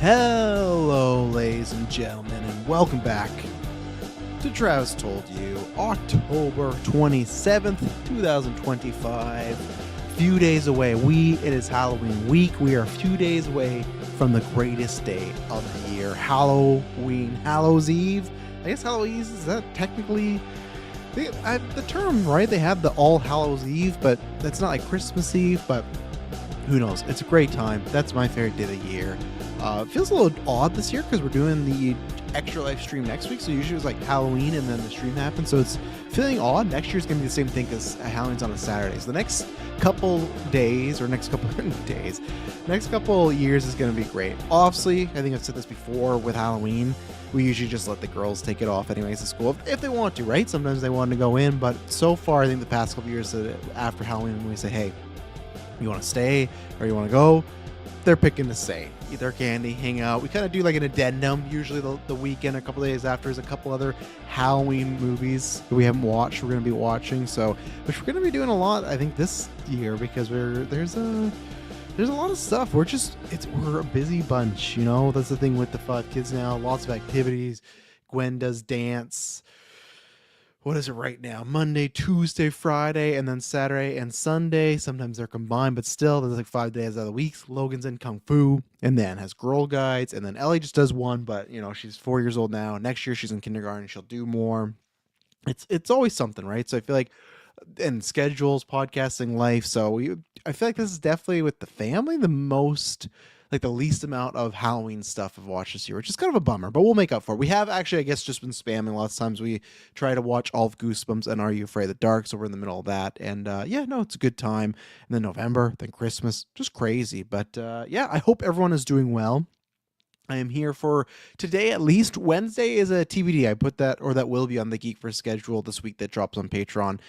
Hello, ladies and gentlemen, and welcome back to Travis Told You, October 27th, 2025. Few days away. It is Halloween week. We are a few days away from the greatest day of the year, Halloween, Hallows Eve. I guess Hallows Eve, is that technically the term, right? They have the All Hallows Eve, but that's not like Christmas Eve, but who knows? It's a great time. That's my favorite day of the year. It feels a little odd this year because we're doing the extra live stream next week. So usually it was like Halloween and then the stream happens. So it's feeling odd. Next year's going to be the same thing because Halloween's on a Saturday. So the next couple days or next couple years is going to be great. Obviously, I think I've said this before with Halloween. We usually just let the girls take it off anyways at school if they want to, right? Sometimes they want to go in. But so far, I think the past couple years after Halloween, when we say, hey, you want to stay or you want to go, they're picking to stay. Eat their candy, hang out. We kind of do like an addendum usually the weekend, a couple days after. There's a couple other Halloween movies that we haven't watched we're going to be watching, so which we're going to be doing a lot I think this year because there's a lot of stuff. We're a busy bunch, you know. That's the thing with the 5 kids now. Lots of activities. Gwen does dance. What is it right now? Monday, Tuesday, Friday, and then Saturday and Sunday. Sometimes they're combined, but still, there's like 5 days out of the week. Logan's in Kung Fu, and then has Girl Guides, and then Ellie just does one, but, you know, she's 4 years old now. Next year, she's in kindergarten. She'll do more. It's always something, right? So I feel like, and schedules, podcasting, life. So I feel like this is definitely with the family, the least amount of Halloween stuff I've watched this year, which is kind of a bummer, but we'll make up for it. We have actually, I guess, just been spamming lots of times. We try to watch all of Goosebumps and Are You Afraid of the Dark? So we're in the middle of that. And it's a good time. And then November, then Christmas, just crazy. But I hope everyone is doing well. I am here for today at least. Wednesday is a TBD. I put that, or that will be on the GeekVerse schedule this week that drops on Patreon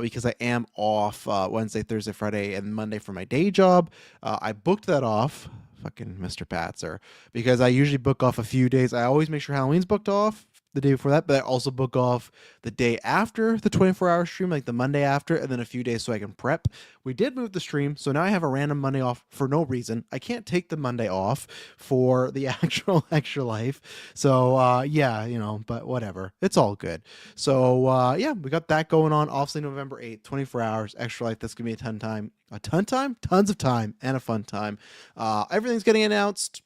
because I am off Wednesday, Thursday, Friday, and Monday for my day job. I booked that off. Fucking Mr. Patzer, because I usually book off a few days. I always make sure Halloween's booked off the day before that, but I also book off the day after the 24-hour stream, like the Monday after, and then a few days so I can prep. We did move the stream, so now I have a random Monday off for no reason. I can't take the Monday off for the actual extra life. So, but whatever. It's all good. So, we got that going on. Obviously, November 8th, 24 hours, extra life. That's going to be tons of time, and a fun time. Everything's getting announced.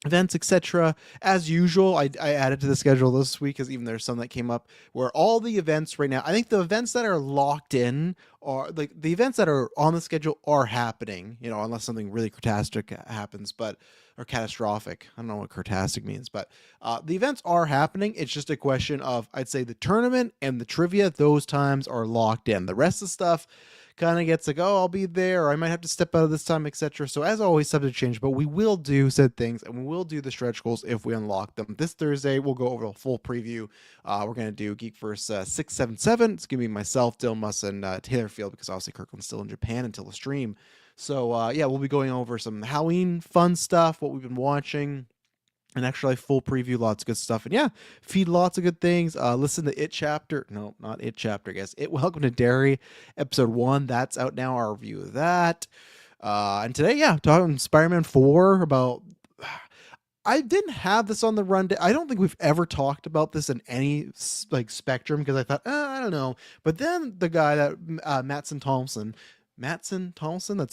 Events, etc. As usual, I added to the schedule this week because even there's some that came up where all the events right now, I think the events that are locked in are like the events that are on the schedule are happening, you know, unless something really catastrophic happens, or catastrophic. I don't know what catastrophic means, but the events are happening. It's just a question of, I'd say the tournament and the trivia, those times are locked in. The rest of the stuff kind of gets like, oh, I'll be there, or I might have to step out of this time, etc. So as always, subject to change, but we will do said things, and we will do the stretch goals if we unlock them. This Thursday, we'll go over the full preview. We're going to do GeekVerse 677. It's going to be myself, Dilmus, and Taylor Field, because obviously Kirkland's still in Japan until the stream. So, we'll be going over some Halloween fun stuff, what we've been watching, an extra life full preview, lots of good stuff, and feed lots of good things. Listen to It Chapter, no, not It Chapter, I guess. Welcome to Derry, episode 1. That's out now. Our review of that. And today, talking Spider-Man 4 about. I didn't have this on the rundown. I don't think we've ever talked about this in any spectrum because I thought, I don't know. But then the guy that Mattson Thompson, that's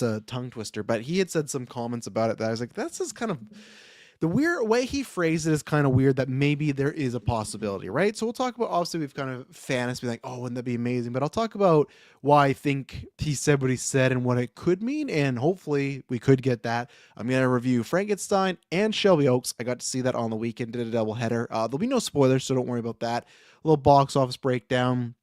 a tongue twister, but he had said some comments about it that I was like, that's just kind of. The weird way he phrased it is kind of weird that maybe there is a possibility, right? So we'll talk about, obviously we've kind of fantasy, like, oh, wouldn't that be amazing? But I'll talk about why I think he said what he said and what it could mean, and hopefully we could get that. I'm going to review Frankenstein and Shelby Oaks. I got to see that on the weekend, did a double header. There'll be no spoilers, so don't worry about that. A little box office breakdown.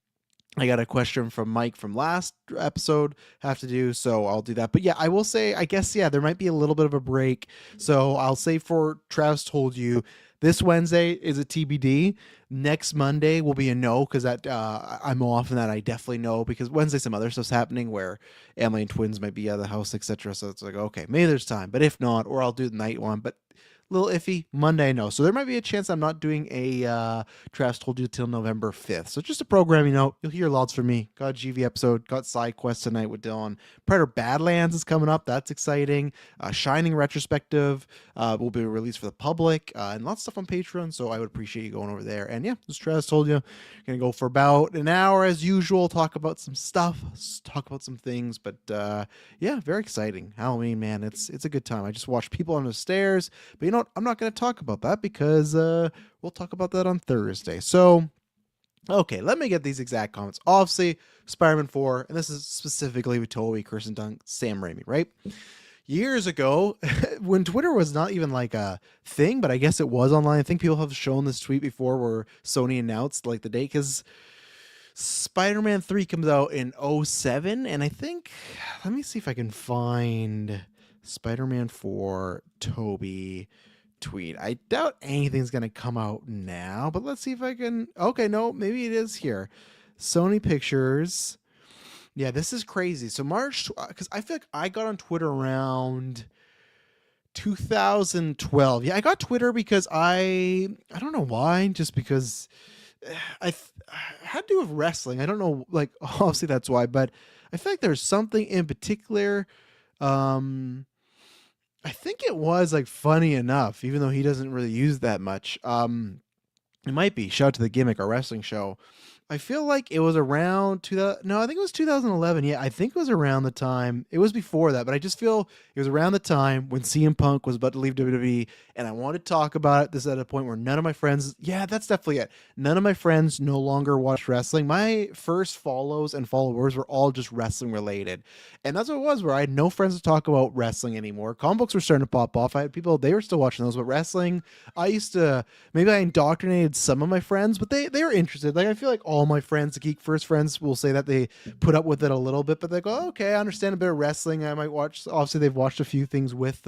I got a question from Mike from last episode have to do, so I'll do that. But I will say, I guess, there might be a little bit of a break. So I'll say for Travis Told You, this Wednesday is a TBD. Next Monday will be a no, because that I'm off, and that I definitely know, because Wednesday some other stuff's happening where Emily and twins might be out of the house, etc. So it's like, okay, maybe there's time. But if not, or I'll do the night one. But little iffy. Monday, no. So there might be a chance I'm not doing a Travis Told You till November 5th. So just a programming note. You'll hear lots from me. Got a GV episode. Got Side Quest tonight with Dylan. Predator Badlands is coming up. That's exciting. Shining retrospective will be released for the public. And lots of stuff on Patreon. So I would appreciate you going over there. And yeah, as Travis told you, going to go for about an hour as usual. Talk about some stuff. Talk about some things. But yeah, very exciting. Halloween, man. It's a good time. I just watched people on the stairs. But you know what? I'm not going to talk about that because we'll talk about that on Thursday. So, okay, let me get these exact comments. Obviously, Spider-Man 4, and this is specifically with Tobey, Kirsten Dunst, Sam Raimi, right? Years ago, when Twitter was not even like a thing, but I guess it was online. I think people have shown this tweet before where Sony announced like the date because Spider-Man 3 comes out in 2007, and I think, let me see if I can find Spider-Man 4 Tobey tweet. I doubt anything's going to come out now, but let's see if I can. Okay, no, maybe it is here. Sony Pictures. Yeah, this is crazy. So March, because I feel like I got on Twitter around 2012. Yeah, I got Twitter because I don't know why, just because I had to do with wrestling. I don't know, like obviously that's why, but I feel like there's something in particular. I think it was like Funny Enough, even though he doesn't really use that much. It might be. Shout out to the Gimmick, our wrestling show. I feel like it was around 2000. No, I think it was 2011. Yeah, I think it was around the time. It was before that, but I just feel it was around the time when CM Punk was about to leave WWE, and I wanted to talk about it. This is at a point where none of my friends. Yeah, that's definitely it. None of my friends no longer watch wrestling. My first follows and followers were all just wrestling related, and that's what it was. Where I had no friends to talk about wrestling anymore. Comic books were starting to pop off. I had people, they were still watching those, but wrestling, I used to, maybe I indoctrinated some of my friends, but they were interested. Like I feel like all my friends, the Geek First friends, will say that they put up with it a little bit, but they go, oh, okay, I understand a bit of wrestling. I might watch. Obviously, they've watched a few things with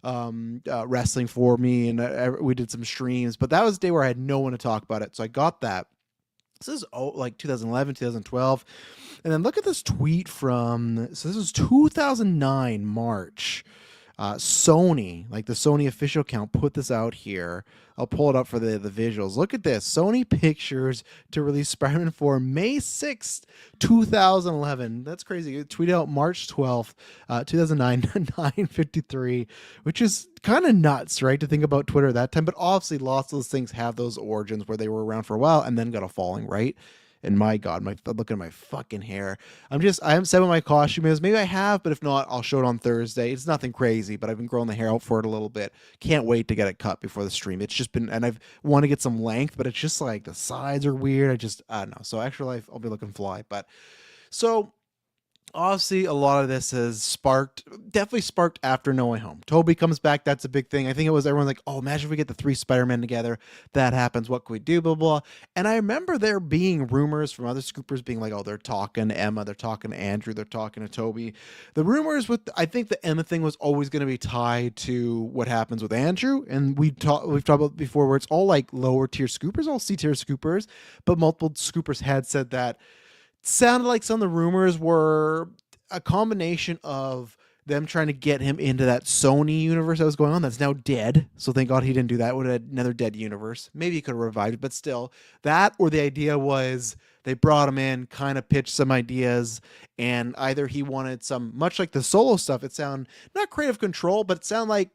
wrestling for me, and we did some streams. But that was the day where I had no one to talk about it, so I got that. This is like 2011, 2012, and then look at this tweet from. So this is 2009 March. Sony, like the Sony official account, put this out here. I'll pull it up for the visuals. Look at this. Sony Pictures to release Spider-Man 4 May 6th, 2011. That's crazy. It tweeted out March 12th, 2009, 9:53, which is kind of nuts, right? To think about Twitter at that time. But obviously, lots of those things have those origins where they were around for a while and then got a falling, right? And my God, look at my fucking hair. I haven't said what my costume is. Maybe I have, but if not, I'll show it on Thursday. It's nothing crazy, but I've been growing the hair out for it a little bit. Can't wait to get it cut before the stream. It's just been, and I've want to get some length, but it's just like the sides are weird. I don't know. So Extra Life, I'll be looking fly. But so obviously, a lot of this has definitely sparked after No Way Home. Tobey comes back. That's a big thing. I think it was everyone like, oh, imagine if we get the 3 Spider-Men together. That happens. What can we do? Blah, blah. And I remember there being rumors from other scoopers being like, oh, they're talking to Emma. They're talking to Andrew. They're talking to Tobey. The rumors I think the Emma thing was always going to be tied to what happens with Andrew. And we've talked about before where it's all like lower tier scoopers, all C tier scoopers. But multiple scoopers had said that. Sounded like some of the rumors were a combination of them trying to get him into that Sony universe that was going on that's now dead. So thank God he didn't do that. It would have had another dead universe. Maybe he could have revived it, but still. That or the idea was they brought him in, kind of pitched some ideas, and either he wanted some, much like the Solo stuff, it sounded not creative control, but it sounded like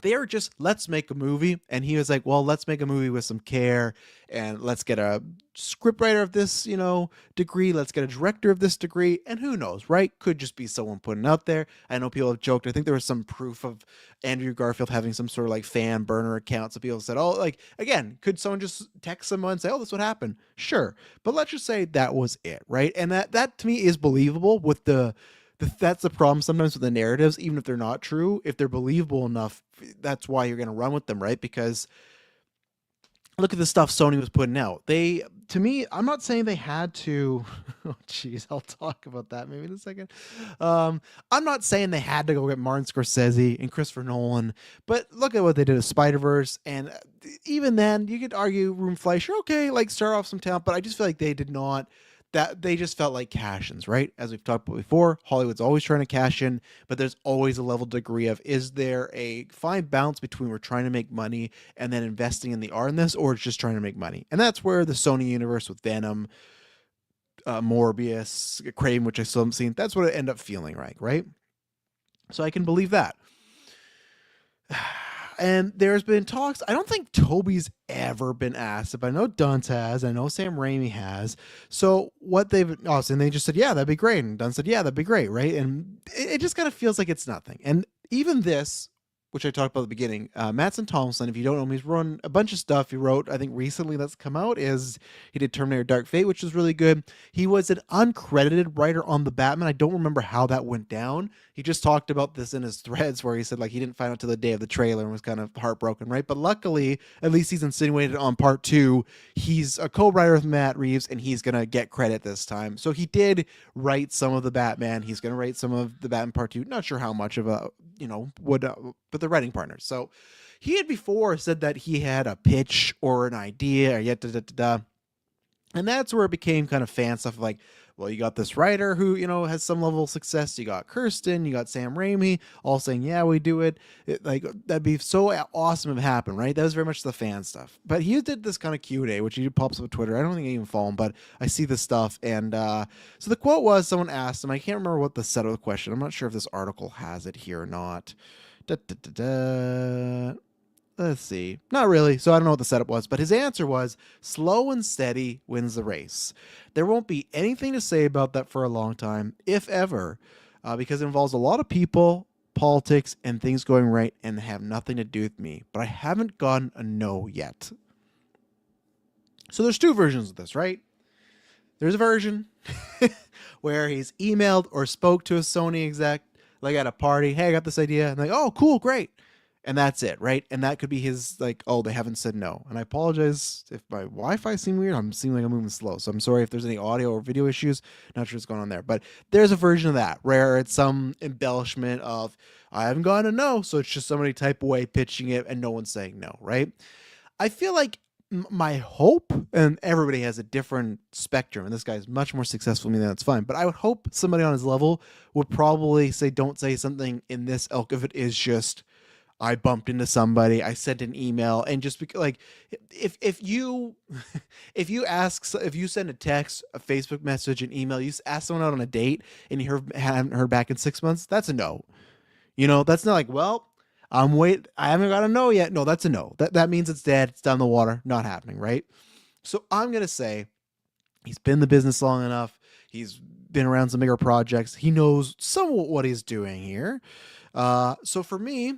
they were just, let's make a movie. And he was like, well, let's make a movie with some care, and let's get a scriptwriter of this, degree. Let's get a director of this degree. And who knows, right? Could just be someone putting it out there. I know people have joked. I think there was some proof of Andrew Garfield having some sort of like fan burner account. So people said, oh, like, again, could someone just text someone and say, oh, this would happen? Sure. But let's just say that was it, right? And that to me is believable with that's the problem sometimes with the narratives, even if they're not true. If they're believable enough, that's why you're going to run with them, right? Because look at the stuff Sony was putting out. To me, I'm not saying they had to. Oh, geez, I'll talk about that maybe in a second. I'm not saying they had to go get Martin Scorsese and Christopher Nolan, but look at what they did with Spider-Verse. And even then, you could argue Room Fleischer, okay, like start off some talent, but I just feel like they did not. that they just felt like cash-ins, right? As we've talked about before, Hollywood's always trying to cash in, but there's always a level degree of, is there a fine balance between we're trying to make money and then investing in the art in this, or it's just trying to make money? And that's where the Sony universe with Venom, Morbius, Craven, which I still haven't seen, that's what it ended up feeling like, right? So I can believe that. And there's been talks. I don't think Tobey's ever been asked, but I know Dunn has. I know Sam Raimi has. So what they've and they just said, yeah, that'd be great. And Dunn said, yeah, that'd be great, right? And it just kind of feels like it's nothing. And even this, which I talked about at the beginning, Mattson Thompson, if you don't know him, he's run a bunch of stuff. He wrote, I think recently that's come out, is he did Terminator Dark Fate, which was really good. He was an uncredited writer on the Batman. I don't remember how that went down. He just talked about this in his threads where he said like he didn't find out till the day of the trailer and was kind of heartbroken, right? But luckily, at least he's insinuated on part 2, he's a co-writer with Matt Reeves and he's going to get credit this time. So he did write some of the Batman. He's going to write some of the Batman part 2. Not sure how much of a, but the writing partners. So he had before said that he had a pitch or an idea or yet and that's where it became kind of fan stuff like, well, you got this writer who, has some level of success. You got Kirsten, you got Sam Raimi, all saying, yeah, we do it. Like, that'd be so awesome if it happened, right? That was very much the fan stuff. But he did this kind of Q&A, which he pops up on Twitter. I don't think I even follow him, but I see this stuff. And so the quote was, someone asked him, I can't remember what the set of the question. I'm not sure if this article has it here or not. Let's see. Not really. So I don't know what the setup was, but his answer was slow and steady wins the race. There won't be anything to say about that for a long time, if ever, because it involves a lot of people, politics, and things going right and have nothing to do with me. But I haven't gotten a no yet. So there's 2 versions of this, right? There's a version where he's emailed or spoke to a Sony exec, like at a party. Hey, I got this idea. And like, oh, cool, great. And that's it, right? And that could be his, like, oh, they haven't said no. And I apologize if my Wi-Fi seems weird. I'm seeming like I'm moving slow. So I'm sorry if there's any audio or video issues. Not sure what's going on there. But there's a version of that where it's some embellishment of, I haven't gotten a no. So it's just somebody type away pitching it and no one's saying no, right? I feel like my hope, and everybody has a different spectrum, and this guy's much more successful than me, that's fine. But I would hope somebody on his level would probably say, don't say something in this ilk if it is just, I bumped into somebody, I sent an email, and just because, like, if you send a text, a Facebook message, an email, you ask someone out on a date, and you haven't heard back in 6 months, that's a no. That's not like, well, I haven't got a no yet. No, that's a no. That means it's dead. It's down the water. Not happening, right? So I'm gonna say he's been in the business long enough. He's been around some bigger projects. He knows somewhat what he's doing here. So for me,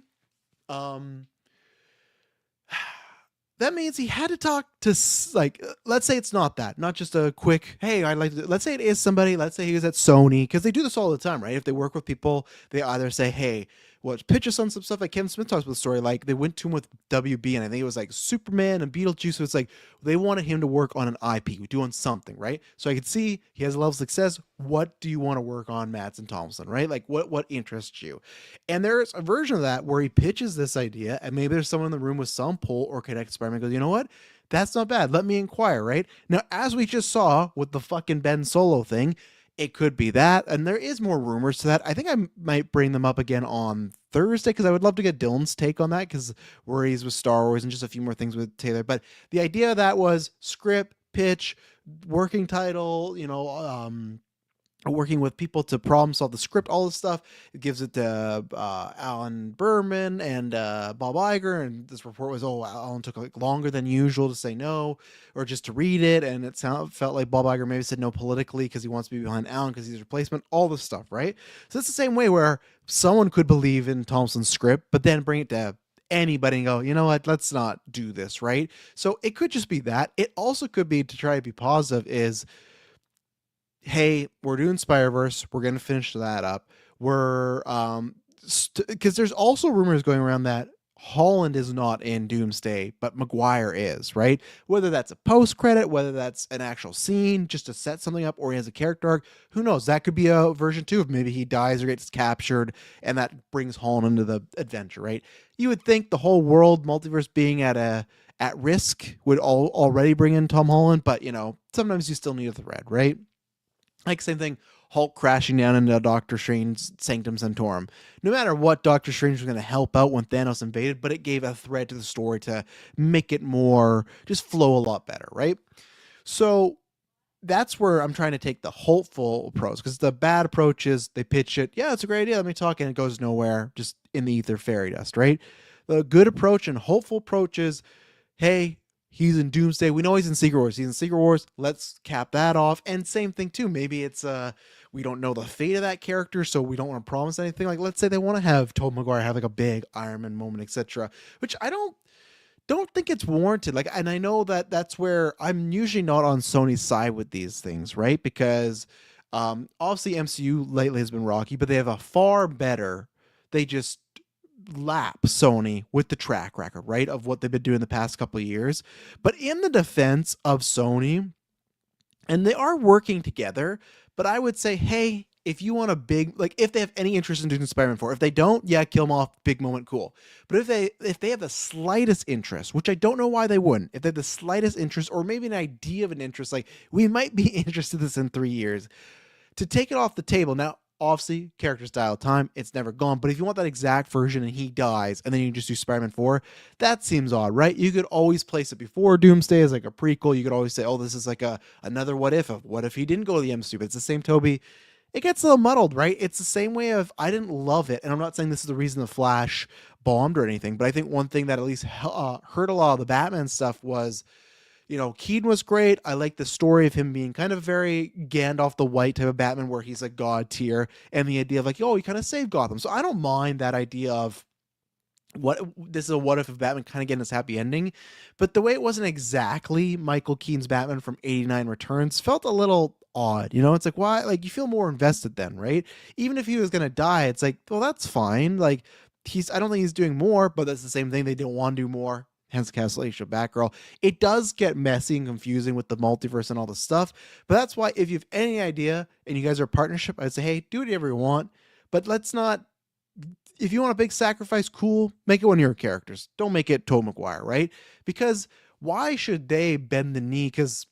that means he had to talk to, like, let's say it's not just a quick, hey, I'd like to, let's say it is somebody, let's say he was at Sony, because they do this all the time, right? If they work with people, they either say, hey, well, pitch us on some stuff. Like Kevin Smith talks about the story, like they went to him with WB, and I think it was like Superman and Beetlejuice. So it's like they wanted him to work on an IP, doing something, right? So I could see he has a level of success. What do you want to work on, Mattson Thompson, right? Like what interests you? And there's a version of that where he pitches this idea, and maybe there's someone in the room with some pull or connect experiment goes, you know what? That's not bad. Let me inquire, right? Now, as we just saw with the fucking Ben Solo thing, it could be that, and there is more rumors to that. I think I might bring them up again on Thursday because I would love to get Dylan's take on that, because where he's with Star Wars and just a few more things with Taylor. But the idea of that was script, pitch, working title, working with people to problem solve the script, all this stuff. It gives it to Alan Berman and Bob Iger, and this report was, Alan took like longer than usual to say no, or just to read it, and it felt like Bob Iger maybe said no politically because he wants to be behind Alan because he's a replacement, all this stuff, right? So it's the same way where someone could believe in Thompson's script, but then bring it to anybody and go, you know what, let's not do this, right? So it could just be that. It also could be, to try to be positive, is, hey, we're doing Spider-Verse. We're going to finish that up. We're, because there's also rumors going around that Holland is not in Doomsday, but Maguire is, right? Whether that's a post-credit, whether that's an actual scene just to set something up, or he has a character arc, who knows? That could be a version 2 of maybe he dies or gets captured, and that brings Holland into the adventure, right? You would think the whole world multiverse being at risk would already bring in Tom Holland, but, sometimes you still need a thread, right? Like, same thing, Hulk crashing down into Doctor Strange's Sanctum Sanctorum. No matter what, Doctor Strange was going to help out when Thanos invaded, but it gave a thread to the story to make it more, just flow a lot better, right? So that's where I'm trying to take the hopeful approach, because the bad approach is they pitch it, yeah, it's a great idea, let me talk, and it goes nowhere, just in the ether, fairy dust, right? The good approach and hopeful approach is, hey, he's in Doomsday. We know he's in Secret Wars. He's in Secret Wars. Let's cap that off. And same thing too. Maybe it's we don't know the fate of that character, so we don't want to promise anything. Like, let's say they want to have Tobey Maguire have like a big Iron Man moment, etc. Which I don't think it's warranted. Like, and I know that that's where I'm usually not on Sony's side with these things, right? Because obviously MCU lately has been rocky, but they have a far better. They just lap Sony with the track record, right, of what they've been doing the past couple of years. But in the defense of Sony, and they are working together, but I would say, hey, if you want a big, like, if they have any interest in doing Spider-Man 4, if they don't, yeah, kill them off, big moment, cool. But if they have the slightest interest, which I don't know why they wouldn't, if they have the slightest interest, or maybe an idea of an interest, like, we might be interested in this in 3 years, to take it off the table. Now, obviously, character style time, it's never gone. But if you want that exact version and he dies, and then you just do Spider-Man 4, that seems odd, right? You could always place it before Doomsday as like a prequel. You could always say, oh, this is like another what if of what if he didn't go to the MCU, but it's the same Tobey. It gets a little muddled, right? It's the same way of, I didn't love it, and I'm not saying this is the reason the Flash bombed or anything, but I think one thing that at least hurt a lot of the Batman stuff was, Keaton was great. I like the story of him being kind of very Gandalf the White type of Batman, where he's a god tier, and the idea of like, oh, he kind of saved Gotham. So I don't mind that idea of what this is a what if of Batman kind of getting this happy ending. But the way it wasn't exactly Michael Keaton's Batman from '89 Returns felt a little odd. It's like, why? Like, you feel more invested then, right? Even if he was gonna die, it's like, well, that's fine. Like, I don't think he's doing more, but that's the same thing. They didn't want to do more, hence cancellation of Batgirl. It does get messy and confusing with the multiverse and all the stuff, but that's why, if you have any idea and you guys are a partnership, I'd say, hey, do whatever you want, but let's not, if you want a big sacrifice, cool, make it one of your characters. Don't make it Tobey Maguire, right? Because why should they bend the knee? Because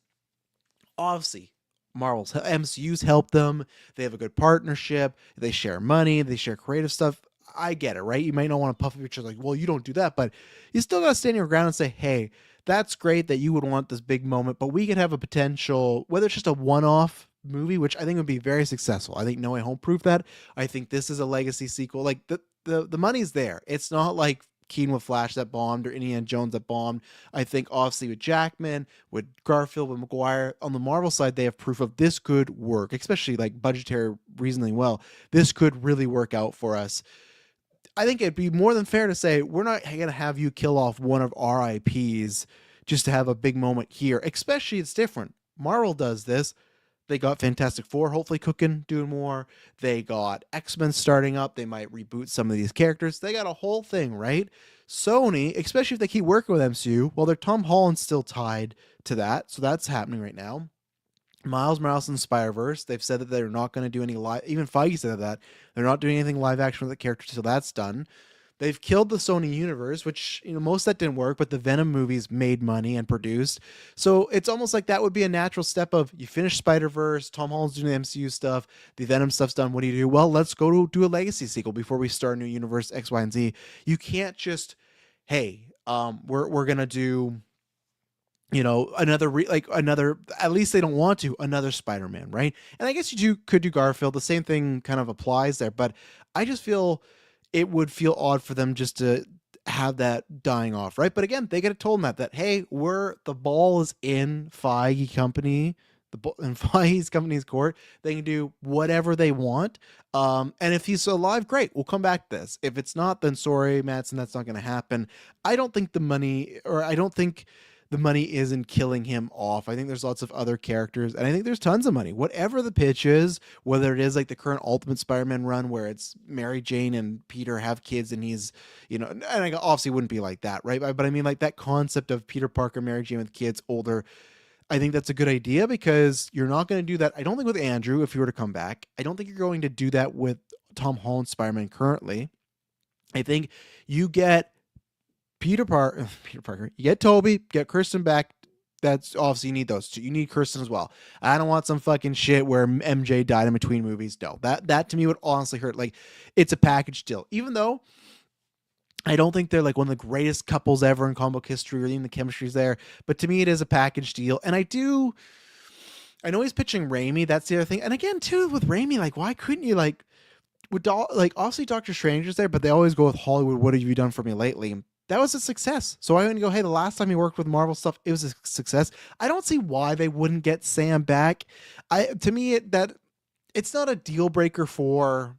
obviously Marvel's MCU's helped them. They have a good partnership. They share money. They share creative stuff. I get it, right? You might not want to puff up your chest like, well, you don't do that, but you still got to stand your ground and say, hey, that's great that you would want this big moment, but we could have a potential, whether it's just a one-off movie, which I think would be very successful. I think No Way Home proved that. I think this is a legacy sequel. Like, the money's there. It's not like Keaton with Flash that bombed or Indiana Jones that bombed. I think obviously with Jackman, with Garfield, with Maguire, on the Marvel side, they have proof of this could work, especially like budgetary reasonably well. This could really work out for us. I think it'd be more than fair to say we're not going to have you kill off one of our IPs just to have a big moment here. Especially, it's different. Marvel does this. They got Fantastic Four hopefully cooking, doing more. They got X-Men starting up. They might reboot some of these characters. They got a whole thing, right? Sony, especially if they keep working with MCU, well, their Tom Holland's still tied to that, so that's happening right now. Miles Morales and Spider-Verse, they've said that they're not going to do any live, even Feige said that, they're not doing anything live action with the character until that's done. They've killed the Sony universe, which, most of that didn't work, but the Venom movies made money and produced. So it's almost like that would be a natural step of, you finish Spider-Verse, Tom Holland's doing the MCU stuff, the Venom stuff's done, what do you do? Well, let's go to do a legacy sequel before we start a new universe, X, Y, and Z. You can't just, hey, we're going to do, another, at least they don't want to, another Spider-Man, right? And I guess could do Garfield. The same thing kind of applies there, but I just feel it would feel odd for them just to have that dying off, right? But again, they could have told them that, hey, the ball is in Feige company, in Feige's company's court. They can do whatever they want. And if he's alive, great, we'll come back to this. If it's not, then sorry, Madsen, that's not going to happen. I don't think the money isn't killing him off. I think there's lots of other characters, and I think there's tons of money. Whatever the pitch is, whether it is like the current Ultimate Spider-Man run where it's Mary Jane and Peter have kids and he's, and I obviously wouldn't be like that, right? But I mean, like, that concept of Peter Parker, Mary Jane with kids older, I think that's a good idea, because you're not going to do that, I don't think, with Andrew if he were to come back. I don't think you're going to do that with Tom Holland Spider-Man currently. I think you get Peter Parker, you get Tobey, get Kirsten back, That's obviously you need those two. You need Kirsten as well. I don't want some fucking shit where MJ died in between movies. No, that to me would honestly hurt. Like, it's a package deal. Even though I don't think they're like one of the greatest couples ever in comic book history, or even the chemistry's there. But to me, it is a package deal. And I know he's pitching Raimi. That's the other thing. And again, too, with Raimi, like, why couldn't you like, like obviously Doctor Strange is there, but they always go with Hollywood. What have you done for me lately? That was a success. So I wouldn't go, hey, the last time he worked with Marvel stuff, it was a success. I don't see why they wouldn't get Sam back. To me, it's not a deal breaker for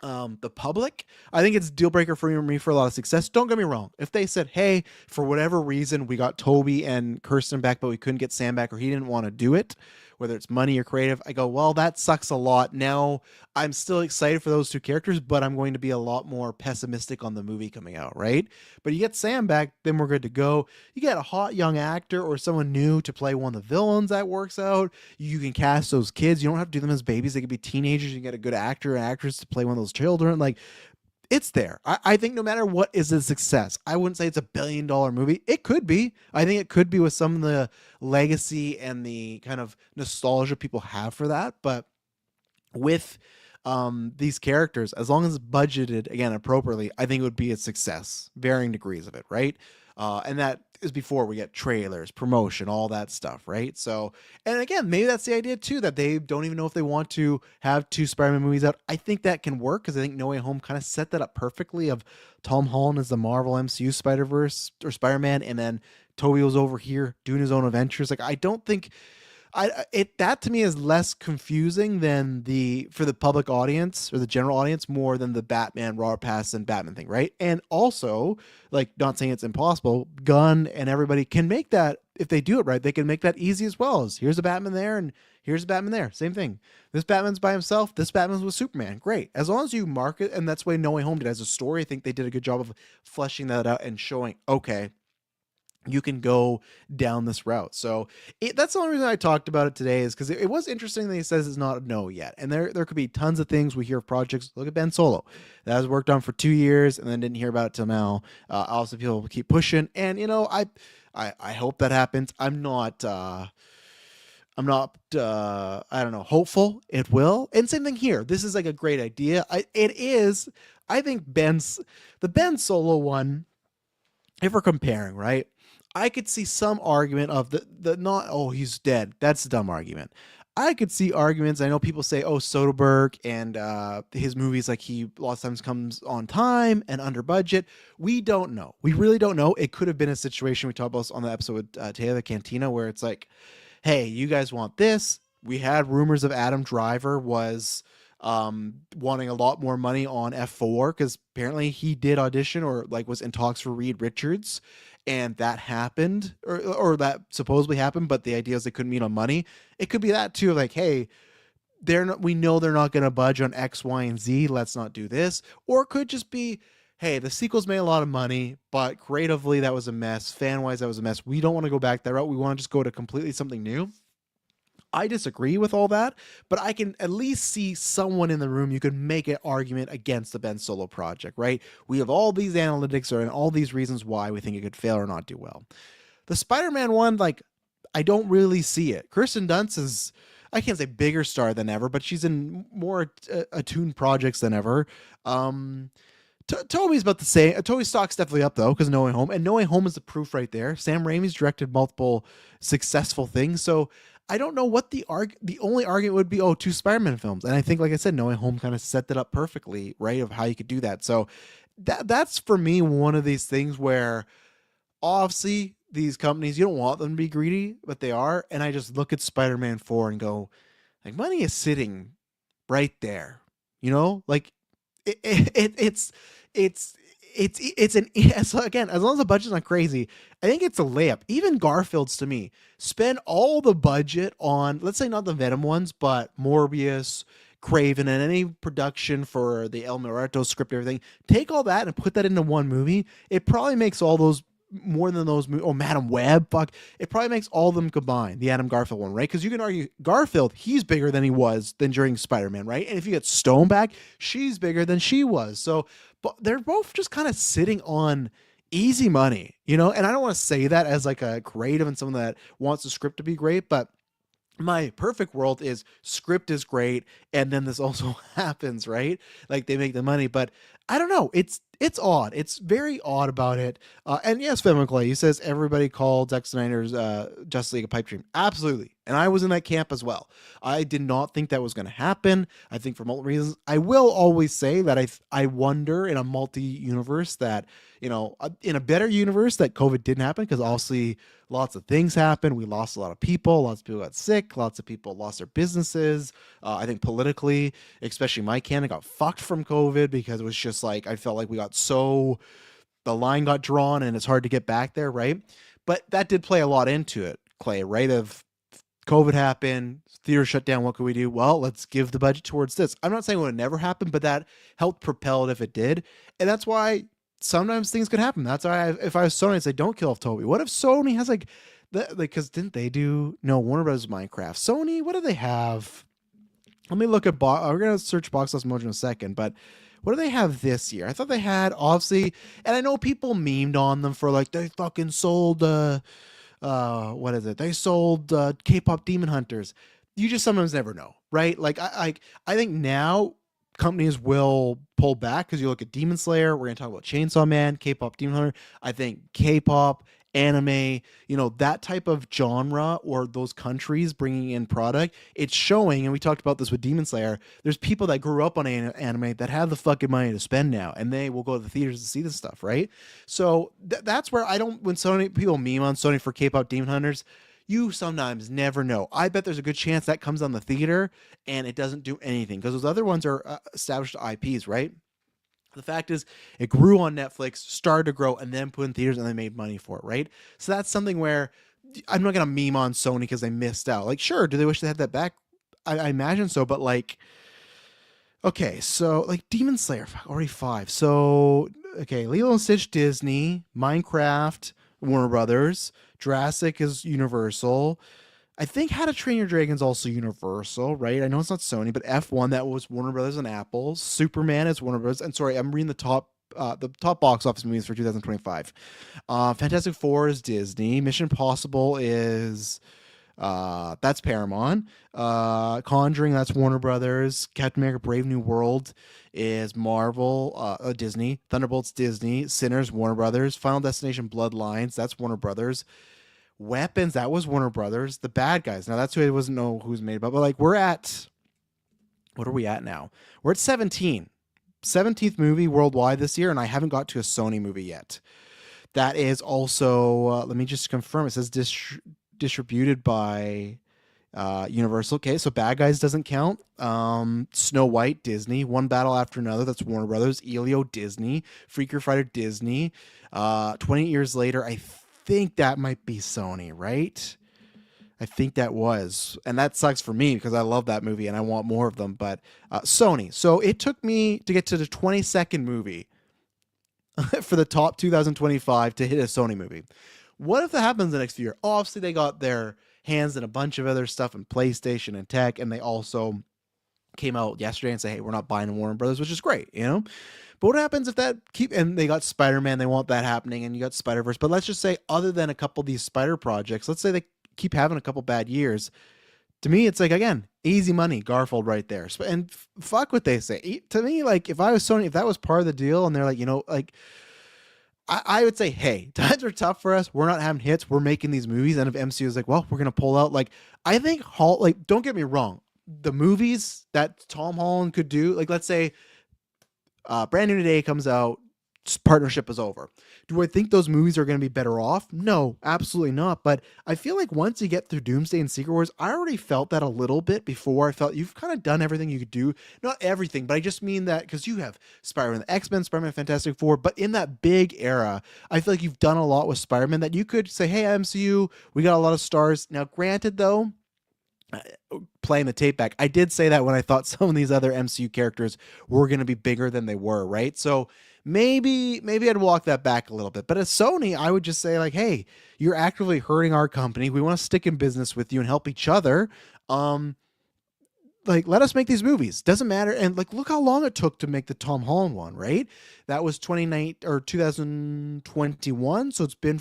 the public. I think it's a deal breaker for me for a lot of success. Don't get me wrong. If they said, hey, for whatever reason, we got Tobey and Kirsten back, but we couldn't get Sam back, or he didn't want to do it, whether it's money or creative, I go, well, that sucks a lot. Now I'm still excited for those two characters, but I'm going to be a lot more pessimistic on the movie coming out, right? But you get Sam back, then we're good to go. You get a hot young actor or someone new to play one of the villains, that works out. You can cast those kids. You don't have to do them as babies. They could be teenagers. You can get a good actor and actress to play one of those children. Like, it's there. I think no matter what is a success. I wouldn't say it's a $1 billion movie. It could be. I think it could be with some of the legacy and the kind of nostalgia people have for that. But with these characters, as long as it's budgeted, again, appropriately, I think it would be a success. Varying degrees of it, right? And that is before we get trailers, promotion, all that stuff, right? So, and again, maybe that's the idea too, that they don't even know if they want to have two Spider-Man movies out. I think that can work, because I think No Way Home kind of set that up perfectly, of Tom Holland as the Marvel MCU Spider-Verse or Spider-Man, and then Tobey was over here doing his own adventures. Like, I don't think that to me is less confusing than for the public audience or the general audience, more than the Batman Robert Pattinson Batman thing, right? And also, like, not saying it's impossible, Gunn and everybody can make that, if they do it right, they can make that easy as well. As here's a Batman there and here's a Batman there, same thing. This Batman's by himself, this Batman's with Superman, great. As long as you market, and that's why No Way Home did as a story. I think they did a good job of fleshing that out and showing, okay, you can go down this route. So that's the only reason I talked about it today, is because it was interesting that he says it's not a no yet. And there could be tons of things we hear of projects. Look at Ben Solo. That was worked on for 2 years and then didn't hear about it till now. Also, people keep pushing. And, I hope that happens. I'm not, I don't know, hopeful it will. And same thing here. This is like a great idea. I think the Ben Solo one, if we're comparing, right? I could see some argument of the not, oh, he's dead. That's a dumb argument. I could see arguments. I know people say, oh, Soderbergh and his movies, like, he a lot of times comes on time and under budget. We don't know. We really don't know. It could have been a situation we talked about on the episode with Taylor the Cantina, where it's like, hey, you guys want this? We had rumors of Adam Driver was wanting a lot more money on F4, because apparently he did audition, or like was in talks for Reed Richards, and that happened, or that supposedly happened, but the idea is they couldn't meet on money. It could be that too, like, hey, we know they're not going to budge on X, Y, and Z. Let's not do this. Or it could just be, hey, the sequels made a lot of money, but creatively that was a mess. Fan-wise, that was a mess. We don't want to go back that route. We want to just go to completely something new. I disagree with all that, but I can at least see someone in the room. You could make an argument against the Ben Solo project, right? We have all these analytics and all these reasons why we think it could fail or not do well. The Spider-Man one, like, I don't really see it. Kirsten Dunst is, I can't say bigger star than ever, but she's in more attuned projects than ever. Tobey's about the same. Tobey's stock's definitely up, though, because No Way Home. And No Way Home is the proof right there. Sam Raimi's directed multiple successful things. So I don't know what the only argument would be, oh, two Spider-Man films. And I think, like I said, No Way Home kind of set that up perfectly, right, of how you could do that. So that's, for me, one of these things where, obviously, these companies, you don't want them to be greedy, but they are. And I just look at Spider-Man 4 and go, like, money is sitting right there. Like, it's again, as long as the budget's not crazy, I think it's a layup. Even Garfield's, to me, spend all the budget on, let's say not the Venom ones, but Morbius, Craven, and any production for the El Muerto script, everything. Take all that and put that into one movie. It probably makes all those more than those. Oh, Madam Web, fuck. It probably makes all of them combined. The Adam Garfield one, right? Because you can argue Garfield, he's bigger than he was than during Spider-Man, right? And if you get Stone back, she's bigger than she was. So, but they're both just kind of sitting on easy money, and I don't want to say that as like a creative and someone that wants the script to be great, but my perfect world is script is great and then this also happens, right? Like they make the money, but I don't know, it's odd, it's very odd about it. And yes, Finn McClay, he says everybody called Zack Snyder's Justice League a pipe dream. Absolutely, and I was in that camp as well. I did not think that was going to happen. I think for multiple reasons. I will always say that I wonder in a multi-universe that, in a better universe, that COVID didn't happen, because obviously lots of things happened. We lost a lot of people. Lots of people got sick. Lots of people lost their businesses. I think politically, especially my canon, got fucked from COVID, because it was just like, I felt like we got the line got drawn and it's hard to get back there, right? But that did play a lot into it, Clay, right? Of COVID happened, theater shut down. What could we do? Well, let's give the budget towards this. I'm not saying it would never happen, but that helped propel it if it did. And that's why sometimes things could happen. That's why if I was Sony, I'd say, don't kill off Tobey. What if Sony has because didn't they do, no, Warner Bros. Minecraft. Sony, what do they have? Let me look at, we're going to search Box Office Mojo in a second, but what do they have this year? I thought they had, obviously, and I know people memed on them for like, they fucking sold, what is it? They sold K-pop Demon Hunters. You just sometimes never know, right? Like I think now companies will pull back, because you look at Demon Slayer, we're going to talk about Chainsaw Man, K-pop Demon Hunter. I think K-pop, anime, that type of genre, or those countries bringing in product, it's showing, and we talked about this with Demon Slayer, there's people that grew up on anime that have the fucking money to spend now, and they will go to the theaters to see this stuff, right? So that's where I don't, when Sony, people meme on Sony for K-pop Demon Hunters, you sometimes never know. I bet there's a good chance that comes on the theater and it doesn't do anything, because those other ones are established IPs, right? The fact is, it grew on Netflix, started to grow, and then put in theaters, and they made money for it, right? So that's something where I'm not going to meme on Sony because they missed out. Like, sure, do they wish they had that back? I imagine so, but like, okay, so like Demon Slayer, already 5. So, okay, Lilo and Stitch, Disney, Minecraft, Warner Brothers, Jurassic is Universal. I think How to Train Your Dragon's also Universal, right? I know it's not Sony, but F1, that was Warner Brothers and Apple. Superman is Warner Brothers. And sorry, I'm reading the top box office movies for 2025. Fantastic Four is Disney. Mission Impossible is that's Paramount. Conjuring, that's Warner Brothers. Captain America: Brave New World is Marvel, Disney. Thunderbolts, Disney. Sinners, Warner Brothers. Final Destination: Bloodlines, that's Warner Brothers. Weapons, that was Warner Brothers. The Bad Guys, now that's who I wasn't know who's made about, but like what are we at now? We're at 17th movie worldwide this year, and I haven't got to a Sony movie yet. That is also, let me just confirm, it says distributed by Universal. Okay, so Bad Guys doesn't count. Snow White, Disney. One Battle After Another, that's Warner Brothers. Elio, Disney. Freaker Fighter, Disney. 28 Years Later, I think that might be Sony, right? I think that was, and that sucks for me because I love that movie and I want more of them, but Sony. So it took me to get to the 22nd movie for the top 2025 to hit a Sony movie. What if that happens the next year? Obviously, they got their hands in a bunch of other stuff in PlayStation and tech, and they also came out yesterday and say, hey, we're not buying Warner Brothers, which is great, But what happens if and they got Spider-Man, they want that happening, and you got Spider-Verse. But let's just say, other than a couple of these Spider projects, let's say they keep having a couple bad years. To me, it's like, again, easy money, Garfield right there. And fuck what they say. To me, like, if I was Sony, if that was part of the deal, and they're like, I would say, hey, times are tough for us. We're not having hits. We're making these movies. And if MCU is like, well, we're going to pull out, like, I think, don't get me wrong. The movies that Tom Holland could do, like, let's say, Brand New Day comes out, partnership is over. Do I think those movies are going to be better off? No, absolutely not. But I feel like once you get through Doomsday and Secret Wars, I already felt that a little bit before. I felt you've kind of done everything you could do. Not everything, but I just mean that because you have Spider-Man, the X-Men, Spider-Man, Fantastic Four, but in that big era, I feel like you've done a lot with Spider-Man that you could say, hey, MCU, we got a lot of stars. Now, granted, though, playing the tape back, I did say that when I thought some of these other MCU characters were going to be bigger than they were, right? So maybe I'd walk that back a little bit. But as Sony, I would just say, like, hey, you're actively hurting our company. We want to stick in business with you and help each other. like, let us make these movies. Doesn't matter. And like, look how long it took to make the Tom Holland one, right? That was 29 or 2021. So it's gonna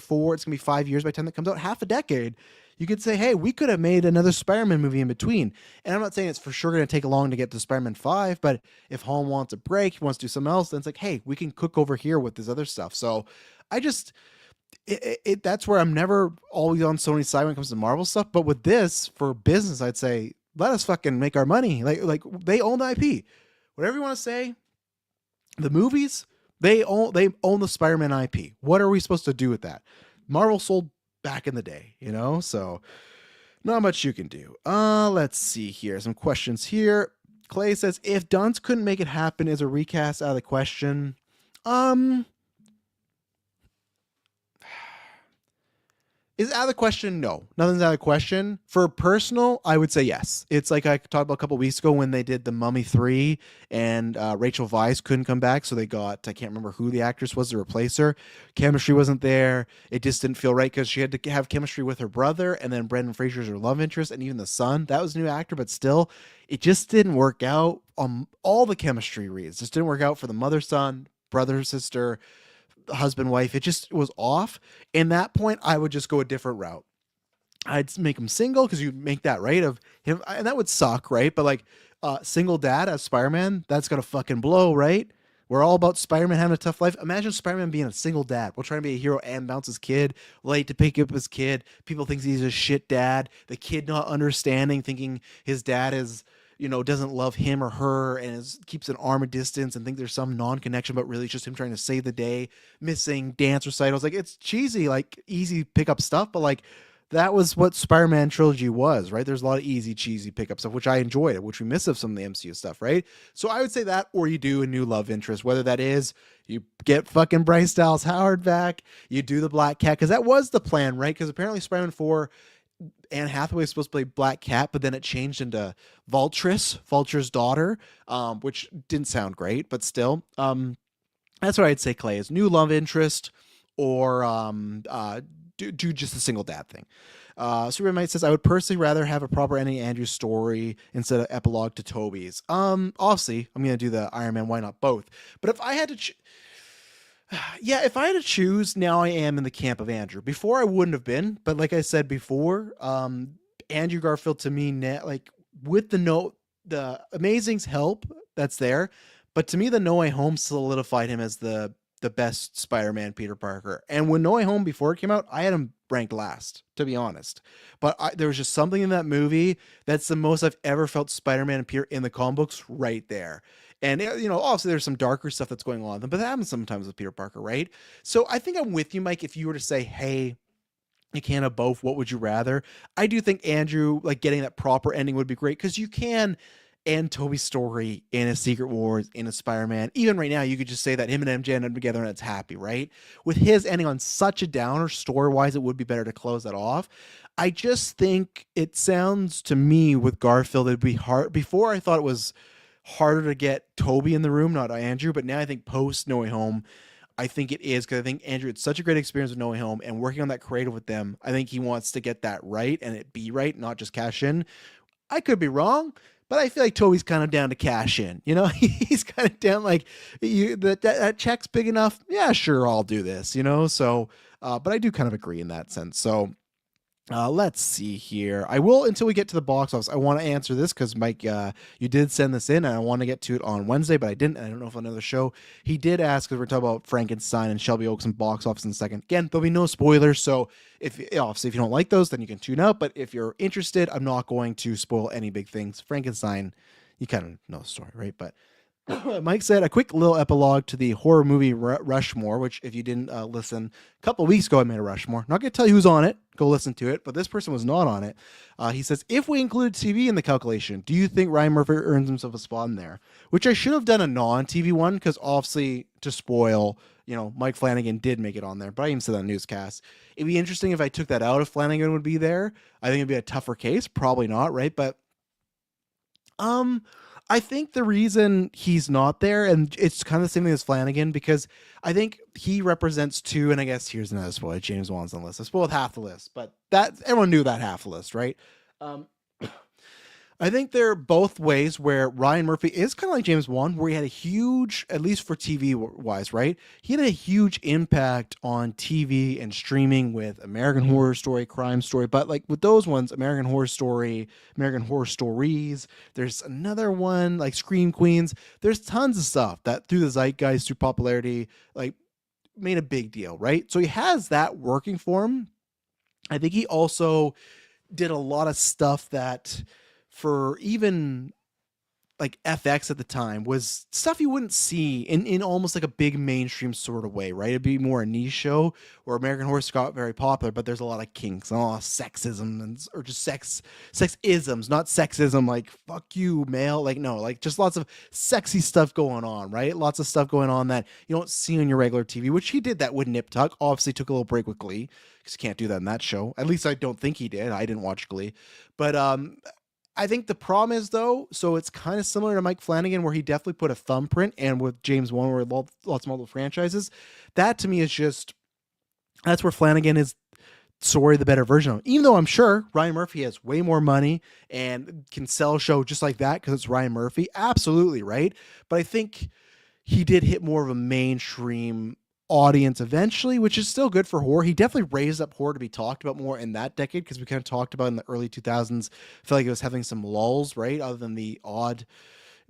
be 5 years by the time that comes out, half a decade. You could say, hey, we could have made another Spider-Man movie in between. And I'm not saying it's for sure going to take long to get to Spider-Man 5, but if Holland wants a break, he wants to do something else, then it's like, hey, we can cook over here with this other stuff. So I just, that's where I'm never always on Sony's side when it comes to Marvel stuff. But with this, for business, I'd say let us fucking make our money. Like they own the IP. Whatever you want to say, the movies they own the Spider-Man IP. What are we supposed to do with that? Marvel sold back in the day, so not much you can do. Let's see here. Some questions here. Clay says, if Dunst couldn't make it happen, is a recast out of the question? Is it out of the question? No, nothing's out of the question. For personal, I would say yes. It's like I talked about a couple weeks ago when they did The Mummy 3 and Rachel Weisz couldn't come back. So they got, I can't remember who the actress was to replace her. Chemistry wasn't there. It just didn't feel right because she had to have chemistry with her brother, and then Brendan Fraser's her love interest, and even the son. That was a new actor, but still, it just didn't work out on all the chemistry reads. Just didn't work out for the mother, son, brother, sister, husband, wife. It just was off. In that point, I would just go a different route. I'd make him single because you make that right of him, and that would suck, right? But like single dad as Spider-Man, that's gonna fucking blow, right? We're all about Spider-Man having a tough life. Imagine Spider-Man being a single dad. We're trying to be a hero and bounce his kid, late to pick up his kid. People think he's a shit dad. The kid not understanding, thinking his dad is, doesn't love him or her and keeps an arm of distance and think there's some non-connection, but really it's just him trying to save the day, missing dance recitals. Like, it's cheesy, like easy pickup stuff, but like that was what Spider-Man trilogy was, right? There's a lot of easy, cheesy pickup stuff, which I enjoyed, which we miss of some of the MCU stuff, right? So I would say that, or you do a new love interest, whether that is you get fucking Bryce Dallas Howard back, you do the Black Cat, because that was the plan, right? Because apparently Spider-Man 4, Anne Hathaway was supposed to play Black Cat, but then it changed into Vulture's daughter, which didn't sound great, but still. That's what I'd say, Clay, is new love interest or do just a single dad thing. Superman Mike says, I would personally rather have a proper ending Andrew story instead of epilogue to Tobey's. Obviously, I'm going to do the Iron Man, why not both? But if I had to... if I had to choose, now I am in the camp of Andrew. Before I wouldn't have been, but like I said before, Andrew Garfield to me, like with the Amazing's help that's there, but to me the No Way Home solidified him as the best Spider-Man Peter Parker. And when No Way Home before it came out, I had him ranked last, to be honest. But there was just something in that movie that's the most I've ever felt Spider-Man appear in the comic books right there. And, obviously there's some darker stuff that's going on, but that happens sometimes with Peter Parker, right? So I think I'm with you, Mike. If you were to say, hey, you can't have both, what would you rather? I do think Andrew, like getting that proper ending would be great because you can end Tobey's story in a Secret Wars, in a Spider-Man. Even right now, you could just say that him and MJ end up together and it's happy, right? With his ending on such a downer, story-wise, it would be better to close that off. I just think it sounds to me with Garfield, it'd be hard. Before I thought it was harder to get Tobey in the room, not Andrew, but now I think post No Way Home, I think it is, because I think Andrew had such a great experience with No Way Home and working on that creative with them. I think he wants to get that right and it be right, not just cash in. I could be wrong, but I feel like Tobey's kind of down to cash in. He's kind of down like that check's big enough. Yeah, sure, I'll do this. So, but I do kind of agree in that sense. So. Let's see here. I will, until we get to the box office, I want to answer this because Mike, you did send this in and I want to get to it on Wednesday, but I didn't. I don't know if on another show. He did ask, because we're talking about Frankenstein and Shelby Oaks and box office in a second. Again, there'll be no spoilers. So obviously if you don't like those, then you can tune out. But if you're interested, I'm not going to spoil any big things. Frankenstein, you kind of know the story, right? But Mike said a quick little epilogue to the horror movie Rushmore, which if you didn't listen, a couple of weeks ago I made a Rushmore. Not going to tell you who's on it. Go listen to it. But this person was not on it. He says, if we include TV in the calculation, do you think Ryan Murphy earns himself a spot in there? Which I should have done a non-TV one because obviously to spoil, Mike Flanagan did make it on there. But I even said that on newscast. It'd be interesting if I took that out if Flanagan would be there. I think it'd be a tougher case. Probably not, right? But I think the reason he's not there, and it's kind of the same thing as Flanagan, because I think he represents two, and I guess here's another spoiler. James Wan's on the list. I spoiled half the list, but that everyone knew that half the list, right? I think they're both ways where Ryan Murphy is kind of like James Wan, where he had a huge, at least for TV wise, right? He had a huge impact on TV and streaming with American Horror Story, Crime Story. But like with those ones, American Horror Story, American Horror Stories, there's another one like Scream Queens. There's tons of stuff that through the zeitgeist, through popularity, like made a big deal, right? So he has that working for him. I think he also did a lot of stuff that for even like FX at the time was stuff you wouldn't see in almost like a big mainstream sort of way, right? It'd be more a niche show where American Horror got very popular, but there's a lot of kinks and a lot of sexism and or just sexisms, not sexism like fuck you male, like no, like just lots of sexy stuff going on, right? Lots of stuff going on that you don't see on your regular TV, which he did that with Nip Tuck. Obviously took a little break with Glee because you can't do that in that show. At least I don't think he did. I didn't watch Glee, but I think the problem is though, so it's kind of similar to Mike Flanagan, where he definitely put a thumbprint, and with James Wan, where lots of multiple franchises. That to me is just that's where Flanagan is sorry the better version of him. Even though I'm sure Ryan Murphy has way more money and can sell a show just like that because it's Ryan Murphy, absolutely right. But I think he did hit more of a mainstream audience eventually, which is still good for horror. He definitely raised up horror to be talked about more in that decade because we kind of talked about in the early 2000s. I feel like it was having some lulls, right? Other than the odd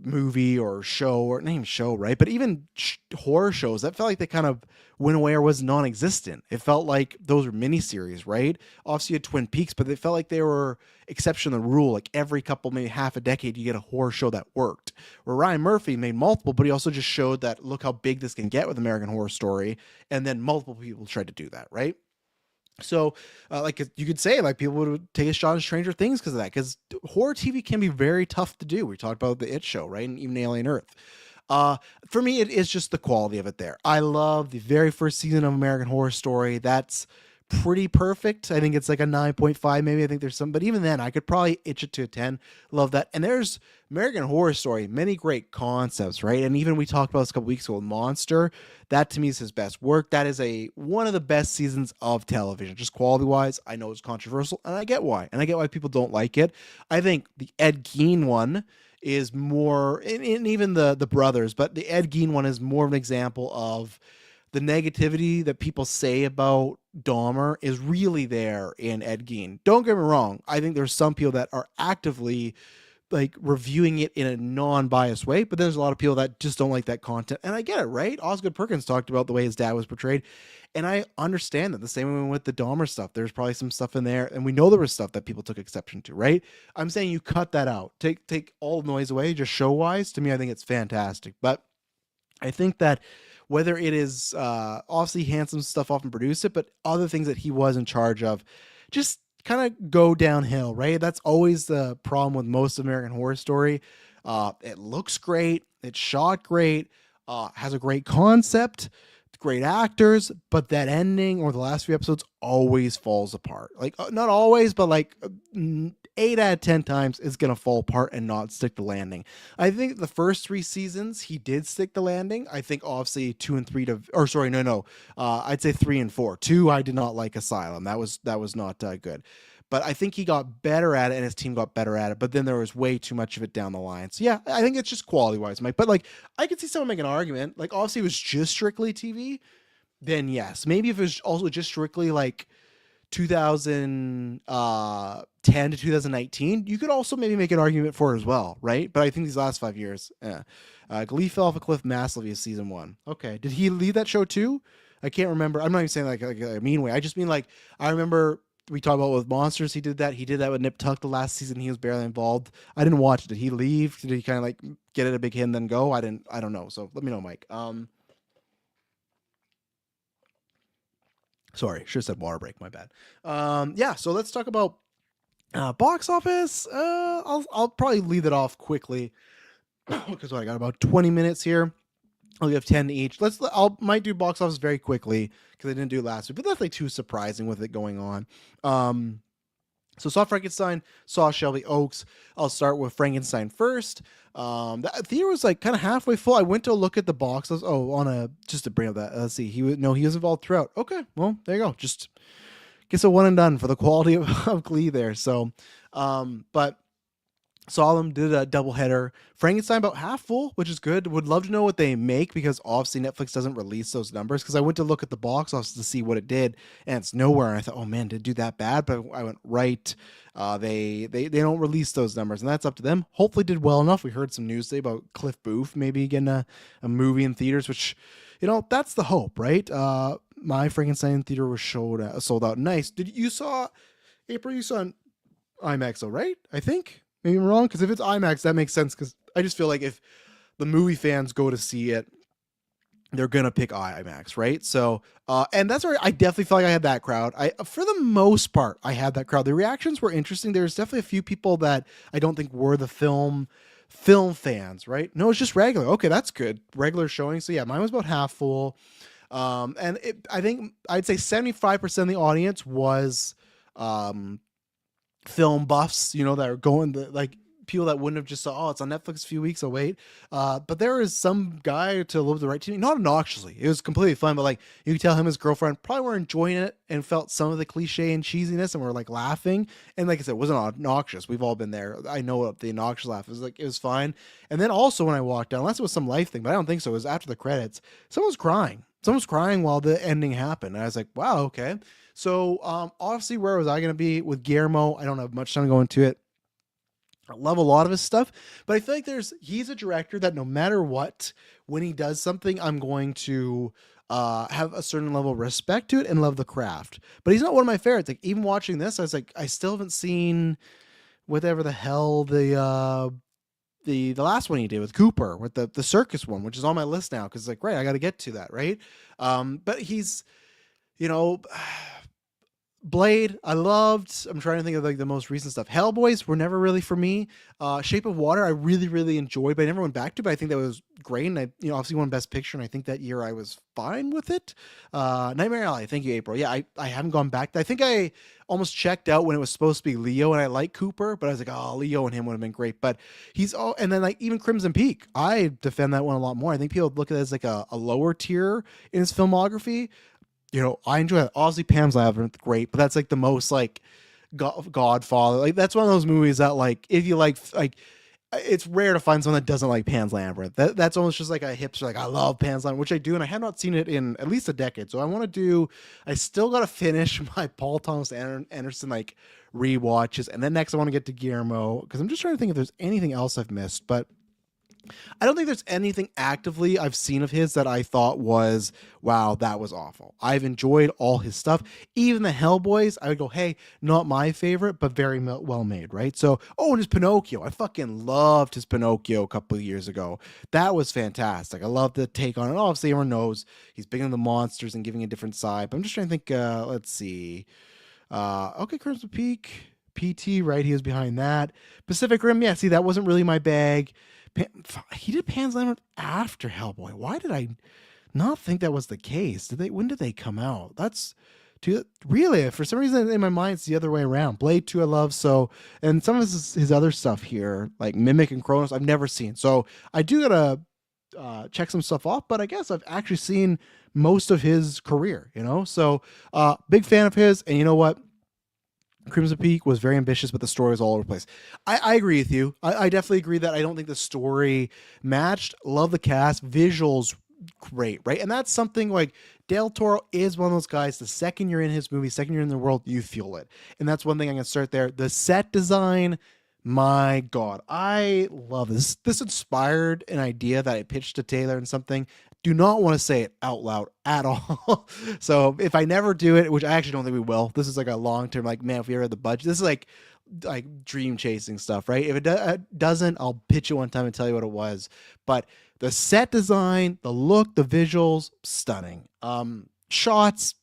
movie or show, or not even show, right? But even horror shows that felt like they kind of went away or was non-existent. It felt like those were miniseries, right? Obviously you had Twin Peaks, but they felt like they were exception to the rule. Like every couple, maybe half a decade, you get a horror show that worked. Where Ryan Murphy made multiple, but he also just showed that look how big this can get with American Horror Story, and then multiple people tried to do that, right? So, like you could say, like people would take a shot at Stranger Things because of that. Because horror TV can be very tough to do. We talked about the It Show, right, and even Alien Earth. For me, it is just the quality of it there. I love the very first season of American Horror Story. That's pretty perfect. I think it's like a 9.5 maybe. I think there's some, but even then I could probably itch it to a 10. Love that. And there's American Horror Story, many great concepts, right? And even we talked about this a couple weeks ago with Monster. That to me is his best work. That is one of the best seasons of television, just quality wise. I know it's controversial, and I get why. And I get why people don't like it. I think the Ed Gein one is more, and even the brothers, but the Ed Gein one is more of an example of the negativity that people say about Dahmer is really there in Ed Gein. Don't get me wrong. I think there's some people that are actively like reviewing it in a non-biased way, but there's a lot of people that just don't like that content. And I get it, right? Osgood Perkins talked about the way his dad was portrayed. And I understand that the same way with the Dahmer stuff, there's probably some stuff in there. And we know there was stuff that people took exception to, right? I'm saying you cut that out. Take all noise away, just show-wise. To me, I think it's fantastic. But I think that whether it is obviously hand some stuff off and produce it, but other things that he was in charge of just kind of go downhill, right? That's always the problem with most American Horror Story. It looks great, it's shot great, has a great concept, great actors, but that ending or the last few episodes always falls apart. Like not always, but like 8 out of 10 times it's gonna fall apart and not stick the landing. I think the first 3 seasons he did stick the landing. I think obviously 2 and 3 I'd say 3 and 4. 2 I did not like Asylum. That was not good. But I think he got better at it and his team got better at it. But then there was way too much of it down the line. So yeah, I think it's just quality wise, Mike. But like I could see someone make an argument. Like obviously it was just strictly TV, then yes. Maybe if it was also just strictly like 2010 to 2019, you could also maybe make an argument for it as well, right? But I think these last 5 years, Glee fell off a cliff massively as season 1. Okay, did he leave that show too? I can't remember. I'm not even saying like a mean way. I just mean like I remember we talked about with Monsters. He did that. He did that with Nip Tuck the last season. He was barely involved. I didn't watch it. Did he leave? Did he kind of like get it a big hit and then go? I don't know. So let me know, Mike. Sorry, should have said water break. My bad. Yeah. So let's talk about box office. I'll probably leave it off quickly because I got about 20 minutes here. I'll give 10 to each. Might do box office very quickly because I didn't do it last week, but that's like too surprising with it going on. So saw Frankenstein, saw Shelby Oaks. I'll start with Frankenstein first. The theater was like kind of halfway full. I went to look at the box office. Just to bring up that. Let's see. He was involved throughout. Okay, well there you go. Just gets a one and done for the quality of Glee there. So, but Saw them, did a doubleheader. Frankenstein about half full, which is good. Would love to know what they make because obviously Netflix doesn't release those numbers. Because I went to look at the box office to see what it did, and it's nowhere. And I thought, oh man, did it do that bad? But I went right. They don't release those numbers, and that's up to them. Hopefully, did well enough. We heard some news today about Cliff Booth maybe getting a movie in theaters, which that's the hope, right? My Frankenstein theater was sold out. Nice. Did you saw April? You saw IMAX, though, right? I think. Maybe I'm wrong, because if it's IMAX, that makes sense, because I just feel like if the movie fans go to see it, they're going to pick IMAX, right? So, and that's where I definitely felt like I had that crowd. For the most part, I had that crowd. The reactions were interesting. There's definitely a few people that I don't think were the film fans, right? No, it's just regular. Okay, that's good. Regular showing. So yeah, mine was about half full. I think I'd say 75% of the audience was, film buffs, that are going like people that wouldn't have just saw, oh, it's on Netflix a few weeks, I'll wait. But there is some guy to love the right to me, not obnoxiously. It was completely fun, but like you could tell him and his girlfriend probably were enjoying it and felt some of the cliche and cheesiness and were like laughing. And like I said, it wasn't obnoxious. We've all been there. I know what the obnoxious laugh is like. It was fine. And then also when I walked down, unless it was some life thing, but I don't think so. It was after the credits. Someone was crying. Someone was crying while the ending happened. And I was like, wow, okay. So obviously, where was I going to be with Guillermo? I don't have much time to go into it. I love a lot of his stuff, but I feel like he's a director that no matter what, when he does something, I'm going to have a certain level of respect to it and love the craft. But he's not one of my favorites. Like even watching this, I was like, I still haven't seen whatever the hell the last one he did with Cooper, with the circus one, which is on my list now because like, right, I got to get to that, right? But he's, you know. Blade, I loved. I'm trying to think of like the most recent stuff. Hellboys were never really for me. Shape of Water, I really, really enjoyed, but I never went back to. But I think that was great, and I, obviously won Best Picture, and I think that year I was fine with it. Nightmare Alley, thank you, April. Yeah, I haven't gone back. I think I almost checked out when it was supposed to be Leo, and I like Cooper, but I was like, oh, Leo and him would have been great. But he's all, and then like even Crimson Peak, I defend that one a lot more. I think people look at it as like a lower tier in his filmography. I enjoy it. Obviously, Pan's Labyrinth, great, but that's like the most like Godfather. Like that's one of those movies that like if you like it's rare to find someone that doesn't like Pan's Labyrinth. That's almost just like a hipster. Like I love Pan's Labyrinth, which I do, and I have not seen it in at least a decade. So I want to do. I still got to finish my Paul Thomas Anderson like rewatches, and then next I want to get to Guillermo because I'm just trying to think if there's anything else I've missed, but. I don't think there's anything actively I've seen of his that I thought was, wow, that was awful. I've enjoyed all his stuff. Even the Hellboys, I would go, hey, not my favorite, but very well made, right? So, and his Pinocchio. I fucking loved his Pinocchio a couple of years ago. That was fantastic. I love the take on it. Obviously, everyone knows he's big on the monsters and giving a different side. But I'm just trying to think, let's see. Okay, Crimson Peak, PT, right? He was behind that. Pacific Rim, yeah, see, that wasn't really my bag. He did Pan's Labyrinth after Hellboy. Why did I not think that was the case? When did they come out? That's really, for some reason in my mind it's the other way around. Blade 2 I love, so, and some of his other stuff here like Mimic and Kronos I've never seen. So I do gotta check some stuff off, but I guess I've actually seen most of his career, so big fan of his. And you know what, Crimson Peak was very ambitious, but the story was all over the place. I agree with you. I definitely agree that I don't think the story matched. Love the cast, visuals, great, right? And that's something like Del Toro is one of those guys. The second you're in his movie, second you're in the world, you feel it. And that's one thing I'm gonna start there. The set design, my God, I love this. This inspired an idea that I pitched to Taylor and something. Do not want to say it out loud at all. So if I never do it, which I actually don't think we will, this is like a long term, like, man, if we ever had the budget, this is like dream chasing stuff, right? If it doesn't, I'll pitch it one time and tell you what it was. But the set design, the look, the visuals, stunning. Shots,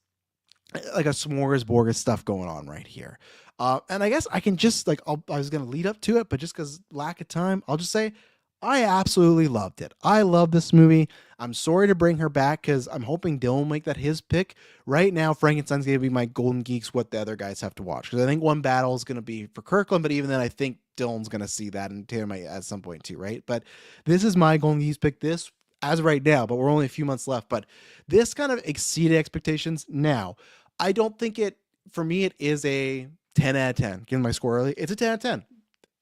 like a smorgasbord of stuff going on right here. And I guess I can just like, I was going to lead up to it, but just because lack of time, I'll just say, I absolutely loved it. I love this movie. I'm sorry to bring her back because I'm hoping Dylan will make that his pick. Right now, Frankenstein's going to be my Golden Geeks, what the other guys have to watch. Because I think one battle is going to be for Kirkland, but even then, I think Dylan's going to see that and Taylor might at some point too, right? But this is my Golden Geeks pick. This, as of right now, but we're only a few months left. But this kind of exceeded expectations. Now, I don't think for me, it is a 10 out of 10. Given my score early, it's a 10 out of 10.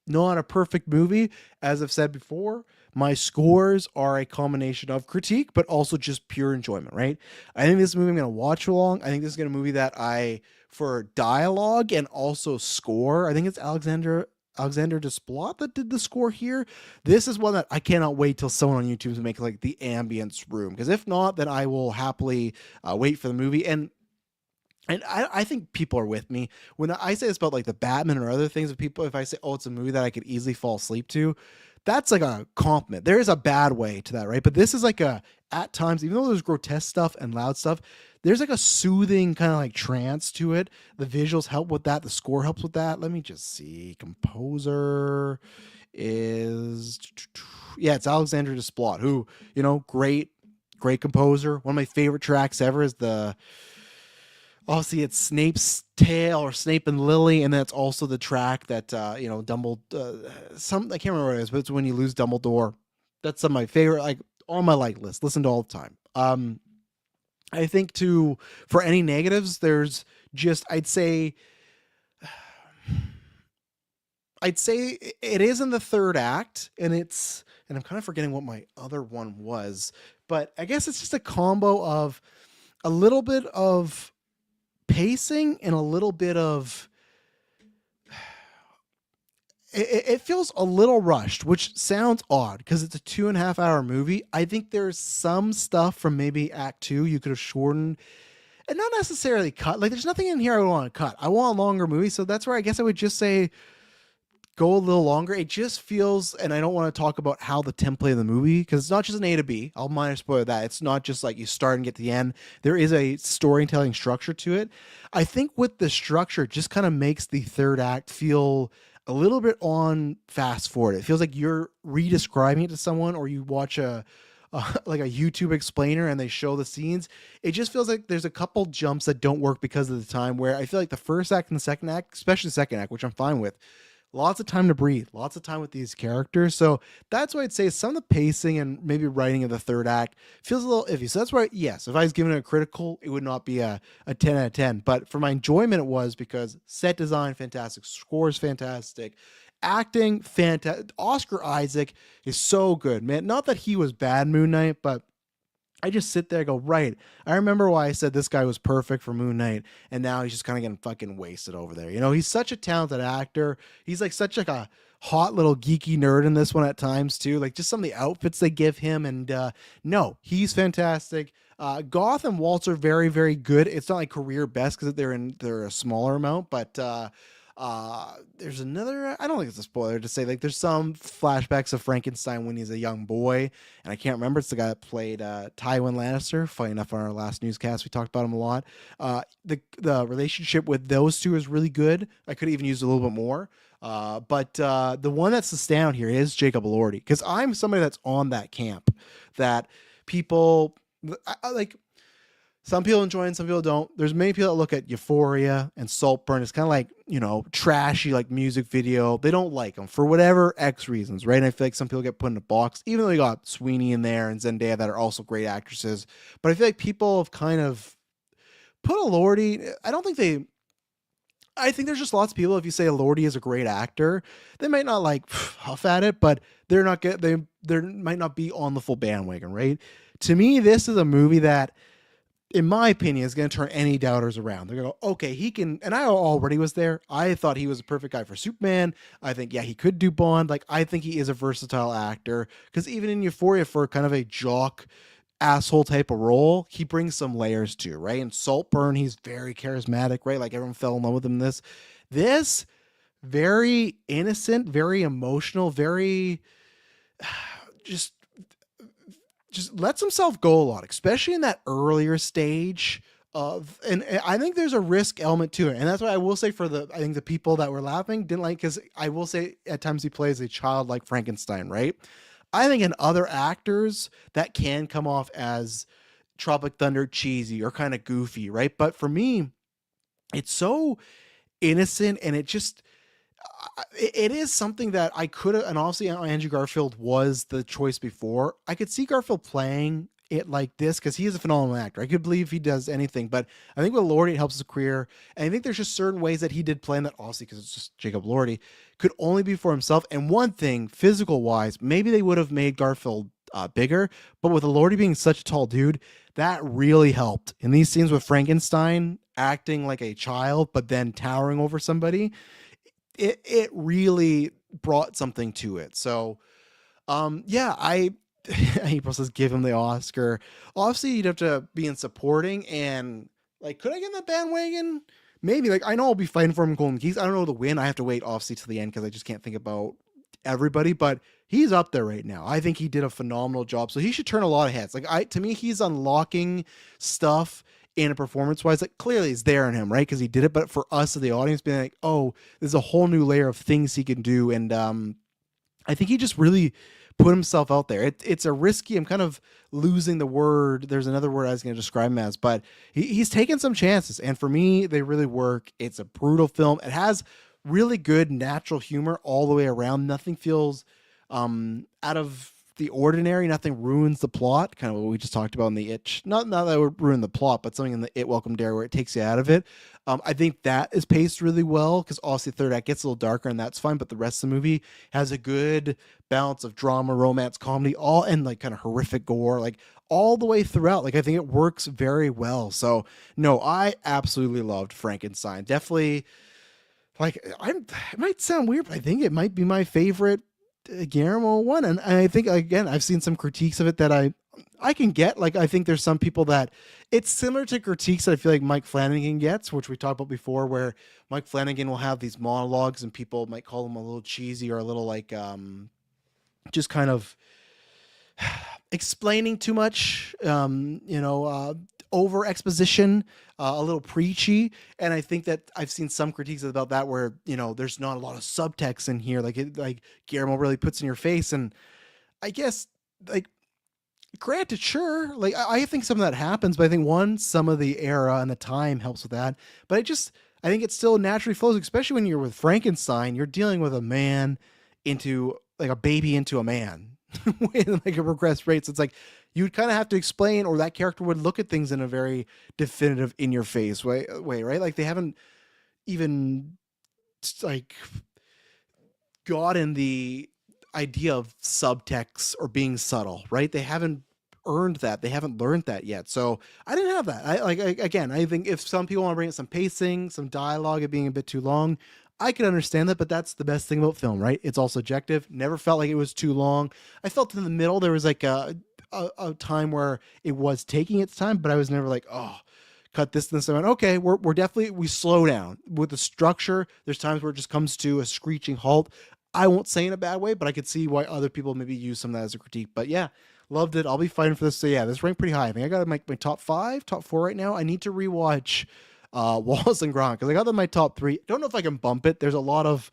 not a perfect movie. As I've said before, my scores are a combination of critique, but also just pure enjoyment, right? I think this movie I'm going to watch for long. I think this is going to be a movie that for dialogue and also score, I think it's Alexander Desplat that did the score here. This is one that I cannot wait till someone on YouTube to make like the ambience room. Because if not, then I will happily wait for the movie. And I think people are with me when I say this about like the Batman or other things. If I say, oh, it's a movie that I could easily fall asleep to, that's like a compliment. There is a bad way to that, right? But this is like at times, even though there's grotesque stuff and loud stuff, there's like a soothing kind of like trance to it. The visuals help with that. The score helps with that. Let me just see. Composer is, yeah, it's Alexander Desplat, who, great composer. One of my favorite tracks ever is obviously it's Snape's tale, or Snape and Lily, and then it's also the track that Dumbledore. I can't remember what it is, but it's when you lose Dumbledore. That's some of my favorite, like on my like list. Listen to all the time. I think for any negatives, there's just I'd say it is in the third act, and I'm kind of forgetting what my other one was, but I guess it's just a combo of a little bit of pacing and a little bit of it feels a little rushed, which sounds odd because it's a 2.5 hour movie. I think there's some stuff from maybe act 2 you could have shortened and not necessarily cut. Like there's nothing in here I would want to cut. I want a longer movie, so that's where I guess I would just say go a little longer. It just feels, and I don't want to talk about how the template of the movie, because it's not just an A to B. I'll minor spoil that. It's not just like you start and get to the end. There is a storytelling structure to it. I think with the structure, it just kind of makes the third act feel a little bit on fast forward. It feels like you're re-describing it to someone, or you watch like a YouTube explainer and they show the scenes. It just feels like there's a couple jumps that don't work because of the time, where I feel like the first act and the second act, especially the second act, which I'm fine with, lots of time to breathe, lots of time with these characters. So that's why I'd say some of the pacing and maybe writing of the third act feels a little iffy. So that's why, yes, if I was giving it a critical, it would not be a 10 out of 10. But for my enjoyment, it was because set design, fantastic. Scores, fantastic. Acting, fantastic. Oscar Isaac is so good, man. Not that he was bad Moon Knight, but I just sit there and go, right. I remember why I said this guy was perfect for Moon Knight, and now he's just kind of getting fucking wasted over there. He's such a talented actor. He's like such like a hot little geeky nerd in this one at times too. Like just some of the outfits they give him, and no, he's fantastic. Goth and Waltz are very, very good. It's not like career best because they're a smaller amount, but there's another, I don't think it's a spoiler to say, like there's some flashbacks of Frankenstein when he's a young boy, and I can't remember. It's the guy that played Tywin Lannister. Funny enough, on our last newscast we talked about him a lot. The relationship with those two is really good. I could have even used a little bit more, but the one that's the standout here is Jacob Elordi, because I'm somebody that's on that camp that people like. Some people enjoy it, some people don't. There's many people that look at Euphoria and Saltburn. It's kind of like, trashy, like music video. They don't like them for whatever X reasons, right? And I feel like some people get put in a box, even though you got Sweeney in there and Zendaya that are also great actresses. But I feel like people have kind of put Elordi. I think there's just lots of people, if you say Elordi is a great actor, they might not like huff at it, but they might not be on the full bandwagon, right? To me, this is a movie that, in my opinion, is going to turn any doubters around. They're going to go, okay, he can, and I already was there. I thought he was a perfect guy for Superman. I think, yeah, he could do Bond. Like, I think he is a versatile actor, because even in Euphoria, for kind of a jock asshole type of role, he brings some layers to, right? And Saltburn, he's very charismatic, right? Like everyone fell in love with him in this very innocent, very emotional, very just lets himself go a lot, especially in that earlier stage and I think there's a risk element to it. And that's why I will say I think the people that were laughing didn't like, because I will say at times he plays a child like Frankenstein, right? I think in other actors that can come off as Tropic Thunder cheesy or kind of goofy, right? But for me, it's so innocent, and it is something that I could have, and obviously Andrew Garfield was the choice before. I could see Garfield playing it like this because he is a phenomenal actor. I could believe he does anything, but I think with Lordy it helps his career. And I think there's just certain ways that he did play in that, obviously because it's just Jacob Lordy, could only be for himself. And one thing, physical wise, maybe they would have made Garfield bigger, but with Lordy being such a tall dude, that really helped in these scenes with Frankenstein acting like a child, but then towering over somebody. It really brought something to it. So yeah, April says give him the Oscar. Obviously, you'd have to be in supporting, and like, could I get in the bandwagon? Maybe. Like, I know I'll be fighting for him in Golden Geese. I don't know the win. I have to wait obviously till the end because I just can't think about everybody. But he's up there right now. I think he did a phenomenal job. So he should turn a lot of heads. Like, to me, he's unlocking stuff in a performance wise that clearly is there in him, right? Because he did it. But for us, the audience, being like, oh, there's a whole new layer of things he can do, and I think he just really put himself out there. It's a risky. I'm kind of losing the word. There's another word I was going to describe him as, but he's taken some chances, and for me, they really work. It's a brutal film. It has really good natural humor all the way around. Nothing feels out of the ordinary. Nothing ruins the plot. Kind of what we just talked about in the Itch. Not that it would ruin the plot, but something in the It Welcome Dare where it takes you out of it. I think that is paced really well because obviously the third act gets a little darker and that's fine, but the rest of the movie has a good balance of drama, romance, comedy, all and like kind of horrific gore, like all the way throughout. Like I think it works very well. So no, I absolutely loved Frankenstein. Definitely, like it might sound weird, but I think it might be my favorite Guillermo one. And I think again, I've seen some critiques of it that I can get. Like I think there's some people that it's similar to critiques that I feel like Mike Flanagan gets, which we talked about before, where Mike Flanagan will have these monologues and people might call them a little cheesy or a little like just kind of explaining too much, over exposition, a little preachy. And I think that I've seen some critiques about that where, there's not a lot of subtext in here. Like Guillermo really puts in your face. And I guess like, granted, sure. Like I think some of that happens, but I think some of the era and the time helps with that. But I think it still naturally flows, especially when you're with Frankenstein, you're dealing with a man into like a baby into a man in like a regressed rate. So it's like you'd kind of have to explain, or that character would look at things in a very definitive, in your face way, right? Like they haven't even like gotten the idea of subtext or being subtle, right? They haven't earned that. They haven't learned that yet. So I didn't have that. I think if some people want to bring in some pacing, some dialogue, it being a bit too long, I could understand that, but that's the best thing about film, right? It's all subjective. Never felt like it was too long. I felt in the middle there was like a time where it was taking its time, but I was never like, oh, cut this and this. I went, okay, we're definitely, we slow down with the structure. There's times where it just comes to a screeching halt. I won't say in a bad way, but I could see why other people maybe use some of that as a critique. But yeah, loved it. I'll be fighting for this. So yeah, this ranked pretty high. I think I got to make my top 5, top 4 right now. I need to rewatch Wallace and Gromit because I got them in my top 3. Don't know if I can bump it. There's a lot of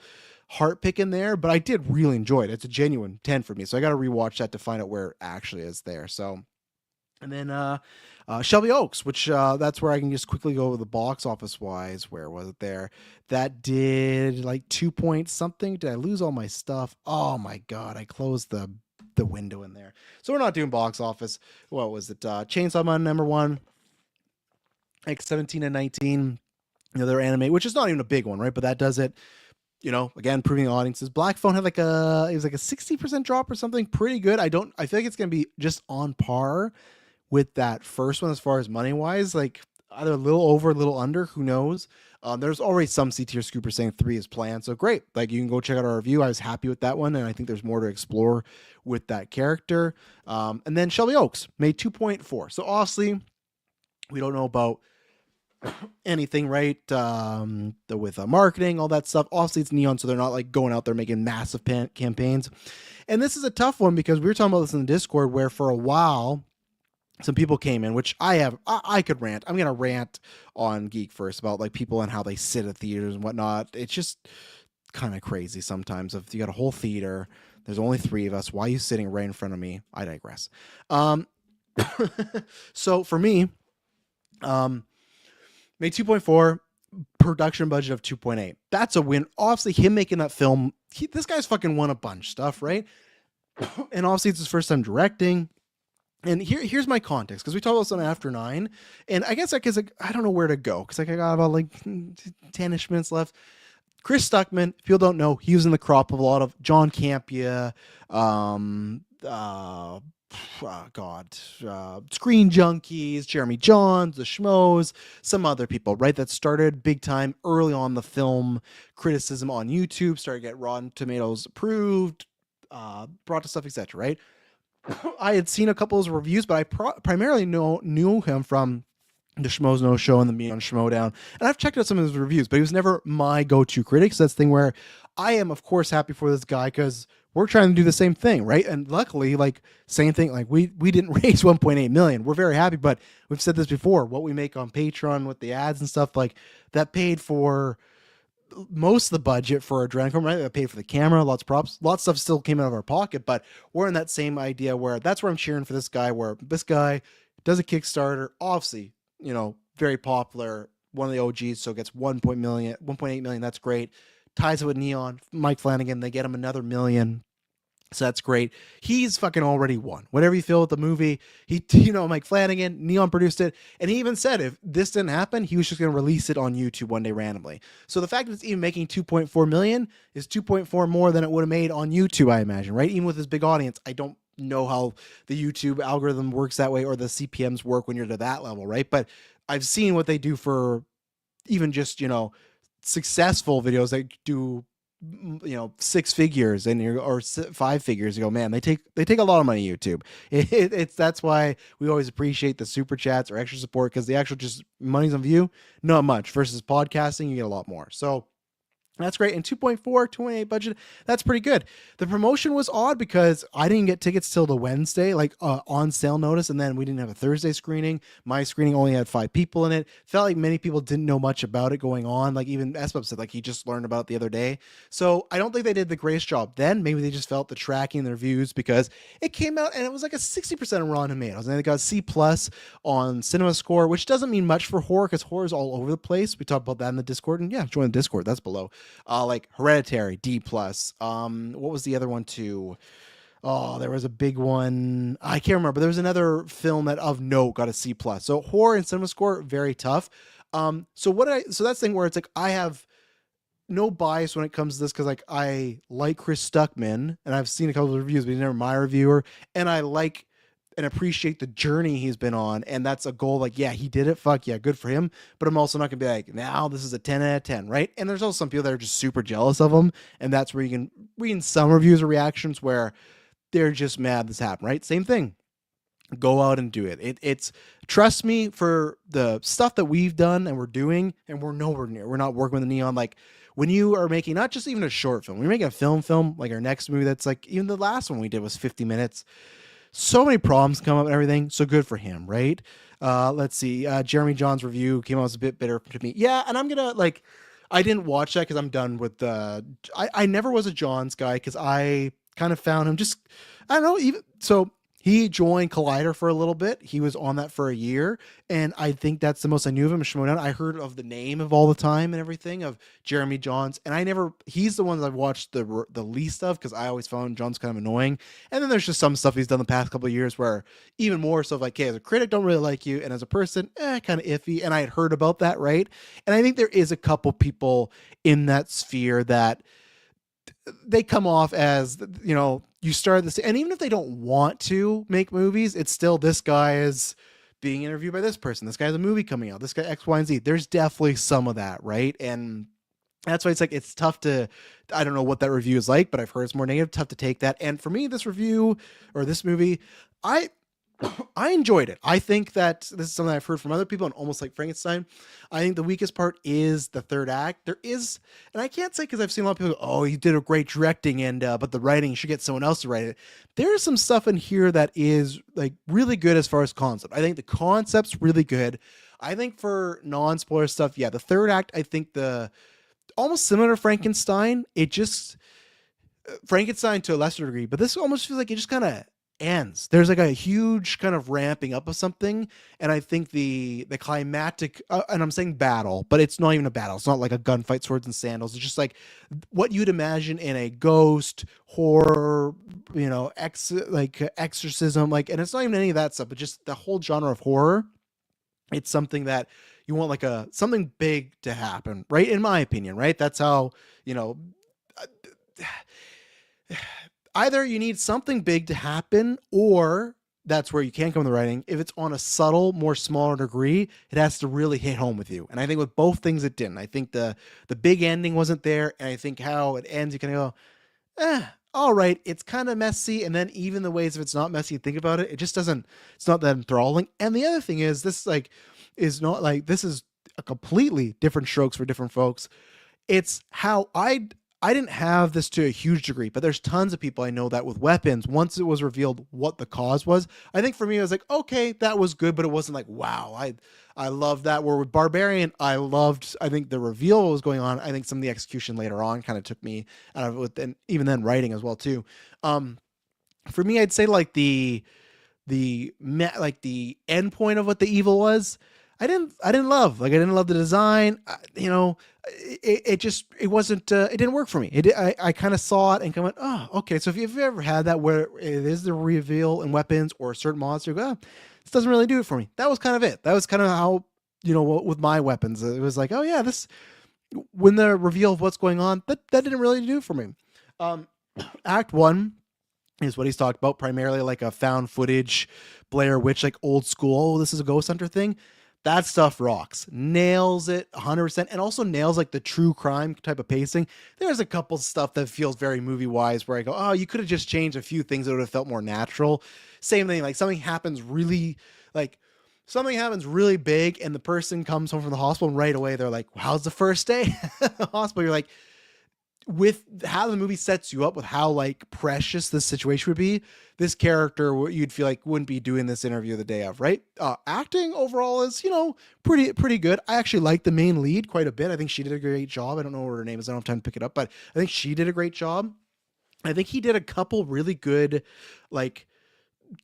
heart pick in there, but I did really enjoy it. It's a genuine 10 for me. So I got to rewatch that to find out where it actually is there. So, and then Shelby Oaks, which that's where I can just quickly go over the box office wise. Where was it there? That did like 2 point something. Did I lose all my stuff? Oh my God. I closed the window in there. So we're not doing box office. What was it? Chainsaw Man #1, like 17 and 19. They're anime, which is not even a big one, right? But that does it. Again, proving the audiences. Black Phone had it was like a 60% drop or something. Pretty good. I feel like it's going to be just on par with that first one as far as money wise, like either a little over, a little under, who knows? There's already some C-tier scooper saying 3 is planned. So great. Like you can go check out our review. I was happy with that one. And I think there's more to explore with that character. And then Shelby Oaks made 2.4. So obviously we don't know about anything, right? With marketing, all that stuff. Obviously it's Neon, so they're not like going out there making massive campaigns. And this is a tough one because we were talking about this in the Discord where for a while some people came in, which I could rant. I'm gonna rant on GeekVerse about like people and how they sit at theaters and whatnot. It's just kind of crazy sometimes. If you got a whole theater, there's only 3 of us. Why are you sitting right in front of me? I digress. So for me, made 2.4, production budget of 2.8. That's a win. Obviously, him making that film, this guy's fucking won a bunch of stuff, right? And obviously, it's his first time directing. And here's my context, because we talked about something after 9, and I guess because I don't know where to go, because I got about like 10ish minutes left. Chris Stuckman, if people don't know, he was in the crop of a lot of John Campia, Screen Junkies, Jeremy Johns, the Schmoes, some other people, right? That started big time early on the film criticism on YouTube, started to get Rotten Tomatoes approved, brought to stuff, etc. Right? I had seen a couple of his reviews, but I primarily knew him from the Schmoes No Show and the Me on Schmodown. And I've checked out some of his reviews, but he was never my go-to critic. So that's the thing where I am, of course, happy for this guy, because we're trying to do the same thing, right? And luckily, like, same thing, like we didn't raise 1.8 million. We're very happy, but we've said this before, what we make on Patreon with the ads and stuff, like, that paid for most of the budget for Adrenochrome, right? That paid for the camera, lots of props, lots of stuff still came out of our pocket, but we're in that same idea where that's where I'm cheering for this guy, where this guy does a Kickstarter, obviously, very popular, one of the OGs, so gets 1.8 million. That's great. Ties it with Neon, Mike Flanagan, they get him another million. So that's great. He's fucking already won. Whatever you feel with the movie, Mike Flanagan, Neon produced it, and he even said if this didn't happen, he was just going to release it on YouTube one day randomly. So the fact that it's even making 2.4 million is 2.4 more than it would have made on YouTube, I imagine, right? Even with his big audience, I don't know how the YouTube algorithm works that way, or the CPMs work when you're to that level, right? But I've seen what they do for even just, successful videos that do, 6 figures or 5 figures. You go, man, they take a lot of money YouTube. It's that's why we always appreciate the super chats or extra support, because the actual just money's on view, not much, versus podcasting, you get a lot more. So that's great. And 2.8 budget, that's pretty good. The promotion was odd because I didn't get tickets till the Wednesday, like on sale notice, and then we didn't have a Thursday screening. My screening only had 5 people in it. Felt like many people didn't know much about it going on. Like even SBUB said, like he just learned about it the other day. So I don't think they did the greatest job then. Maybe they just felt the tracking their views, because it came out and it was like a 60% on Rotten Tomatoes, and they got a C+ on Cinema Score, which doesn't mean much for horror, because horror is all over the place. We talked about that in the Discord, and yeah, join the Discord. That's below. Like Hereditary, D+. What was the other one too? Oh, there was a big one. I can't remember. But there was another film that of note got a C+. So horror and Cinema Score, very tough. So that's the thing where it's like I have no bias when it comes to this, because like I like Chris Stuckman and I've seen a couple of reviews, but he's never my reviewer, and I like and appreciate the journey he's been on, and that's a goal. Like, yeah, he did it, fuck yeah, good for him, but I'm also not gonna be like, now this is a 10 out of 10, right? And there's also some people that are just super jealous of him, and that's where you can read some reviews or reactions where they're just mad this happened, right? Same thing, go out and do it. It's trust me, for the stuff that we've done and we're doing, and we're nowhere near, we're not working with the Neon. Like, when you are making not just even a short film, we're making a film, like our next movie, that's like, even the last one we did was 50 minutes. So many problems come up and everything. So good for him, right? Let's see. Jeremy John's review came out as a bit bitter to me. Yeah, and I'm gonna like, I didn't watch that because I'm done with the. I never was a Johns guy, because I kind of found him just, I don't know, even so. He joined Collider for a little bit. He was on that for a year, and I think that's the most I knew of him. Shimoda. I heard of the name of All the Time and everything of Jeremy Johns, and he's the one that I've watched the least of, because I always found Johns kind of annoying. And then there's just some stuff he's done the past couple of years where even more so, like, hey, as a critic, don't really like you, and as a person, kind of iffy. And I had heard about that, right? And I think there is a couple people in that sphere that they come off as, you start this, and even if they don't want to make movies, it's still, this guy is being interviewed by this person, this guy has a movie coming out, this guy X, Y, and Z. There's definitely some of that, right? And that's why it's like, it's tough to, I don't know what that review is like, but I've heard it's more negative, tough to take that. And for me, this review or this movie, I enjoyed it. I think that this is something I've heard from other people, and almost like Frankenstein, I think the weakest part is the third act. There is, and I can't say because I've seen a lot of people go, oh, he did a great directing, and but the writing, you should get someone else to write it. There's some stuff in here that is like really good as far as concept. I think the concept's really good. I think for non-spoiler stuff, yeah, the third act, I think the almost similar to Frankenstein. It just Frankenstein to a lesser degree, but this almost feels like it just kind of ends. There's like a huge kind of ramping up of something, and I think the climactic, and I'm saying battle, but it's not even a battle. It's not like a gunfight, swords and sandals. It's just like what you'd imagine in a ghost horror, exorcism, like, and it's not even any of that stuff, but just the whole genre of horror. It's something that you want like something big to happen, right? In my opinion, right? That's how, you know, either you need something big to happen, or that's where you can come to the writing. If it's on a subtle, more smaller degree, it has to really hit home with you. And I think with both things, it didn't. I think the big ending wasn't there, and I think how it ends, you kind of go, all right, it's kind of messy. And then even the ways if it's not messy, think about it, it just doesn't. It's not that enthralling. And the other thing is, this is not like this is a completely different strokes for different folks. It's how I didn't have this to a huge degree, but there's tons of people I know that with weapons, once it was revealed what the cause was, I think for me, I was like, okay, that was good, but it wasn't like, wow, I loved that. Where with Barbarian, I think the reveal was going on. I think some of the execution later on kind of took me out of it, and even then writing as well too. For me, I'd say like the end point of what the evil was. I didn't love the design. It wasn't, it didn't work for me. I kind of saw it and kind of went, oh, okay. So if you've ever had that where it is the reveal in weapons or a certain monster, go, this doesn't really do it for me. That was kind of it. That was kind of how, with my weapons, it was like, oh yeah, when the reveal of what's going on, that didn't really do it for me. Act 1 is what he's talked about, primarily like a found footage Blair Witch, like old school, oh, this is a ghost hunter thing. That stuff rocks, nails it 100%, and also nails like the true crime type of pacing. There's a couple stuff that feels very movie wise where I go, oh, you could have just changed a few things that would have felt more natural. Same thing, like something happens really big and the person comes home from the hospital and right away they're like, how's the first day at the hospital? You're like, with how the movie sets you up with how like precious this situation would be, this character you'd feel like wouldn't be doing this interview the day of, right? Acting overall is, pretty good. I actually like the main lead quite a bit. I think she did a great job. I don't know what her name is. I don't have time to pick it up, but I think she did a great job. I think he did a couple really good, like,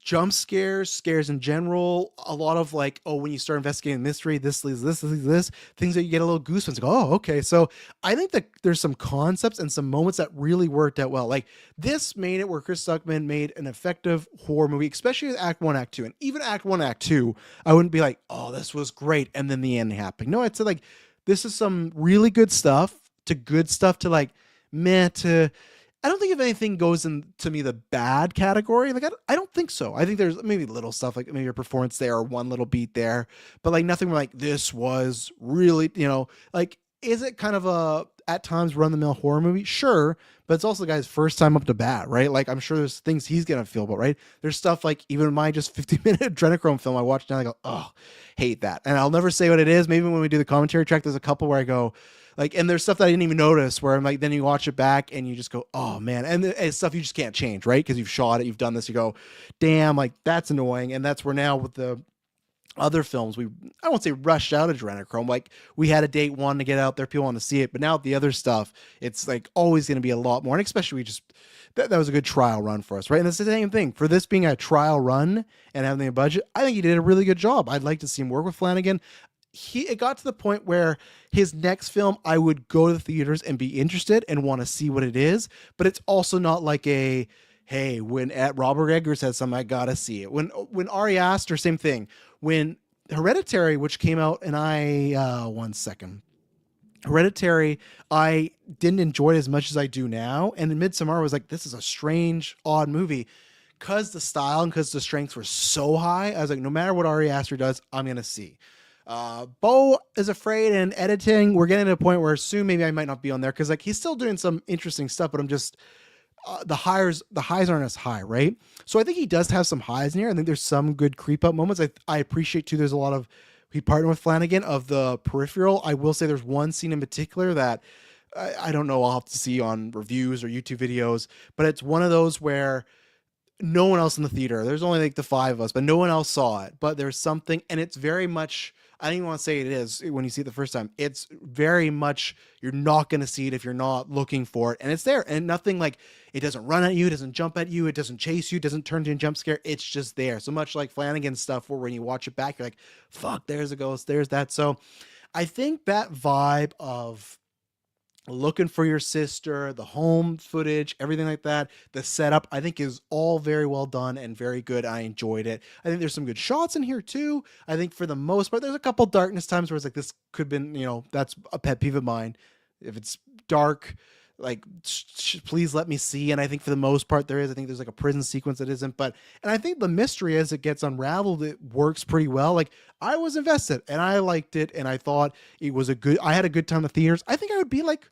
jump scares in general, a lot of like, oh, when you start investigating mystery, this leads this things that you get a little goosebumps, like, oh, okay. So I think that there's some concepts and some moments that really worked out well. Like this made it where Chris Stuckman made an effective horror movie, especially with Act 1, Act 2, and even Act 1, Act 2. I wouldn't be like, oh, this was great, and then the end happened. No, I'd say like this is some really good stuff to like meh to. I don't think if anything goes into me the bad category. Like I don't think so. I think there's maybe little stuff like maybe a performance there or one little beat there, but like nothing like this was really, like, is it kind of a at times run the mill horror movie? Sure, but it's also the guy's first time up to bat, right? Like I'm sure there's things he's gonna feel about, right? There's stuff like even my just 50-minute adrenochrome film I watched now, I go, oh, hate that, and I'll never say what it is. Maybe when we do the commentary track, there's a couple where I go. Like, and there's stuff that I didn't even notice where I'm like, then you watch it back and you just go, oh man. And it's stuff you just can't change, right? Because you've shot it, you've done this, you go, damn, like that's annoying. And that's where now with the other films, I won't say rushed out adrenochrome. Like we had a date one to get out there, people want to see it. But now the other stuff, it's like always going to be a lot more. And especially that was a good trial run for us, right? And it's the same thing for this being a trial run and having a budget. I think he did a really good job. I'd like to see him work with Flanagan. It got to the point where his next film, I would go to the theaters and be interested and want to see what it is. But it's also not like hey, when Robert Eggers has something, I gotta see it. When Ari Aster, same thing. When Hereditary, which came out, and Hereditary, I didn't enjoy it as much as I do now. And in Midsommar, I was like, this is a strange, odd movie. Because the style and because the strengths were so high, I was like, no matter what Ari Aster does, I'm going to see. Bo is afraid, and editing, we're getting to a point where soon maybe I might not be on there because like he's still doing some interesting stuff, but I'm just the highs aren't as high, right? So I think he does have some highs in here. I think there's some good creep up moments. I appreciate too. There's a lot of he partnered with Flanagan of the Peripheral. I will say there's one scene in particular that I don't know. I'll have to see on reviews or YouTube videos, but it's one of those where no one else in the theater. There's only like the five of us, but no one else saw it. But there's something, and it's very much. I don't even want to say it is when you see it the first time. It's very much you're not going to see it if you're not looking for it, and it's there. And nothing like it doesn't run at you, it doesn't jump at you, it doesn't chase you, it doesn't turn into a jump scare. It's just there. So much like Flanagan's stuff, where when you watch it back, you're like, "Fuck, there's a ghost, there's that." So I think that vibe of looking for your sister, the home footage, everything like that, the setup, I think is all very well done and very good. I enjoyed it. I think there's some good shots in here too. I think for the most part, there's a couple darkness times where it's like, this could have been, that's a pet peeve of mine. If it's dark, like please let me see. And I think for the most part there is. I think there's like a prison sequence that isn't, and I think the mystery as it gets unraveled, it works pretty well. Like I was invested and I liked it, and I thought it was I had a good time in the theaters. I think I would be like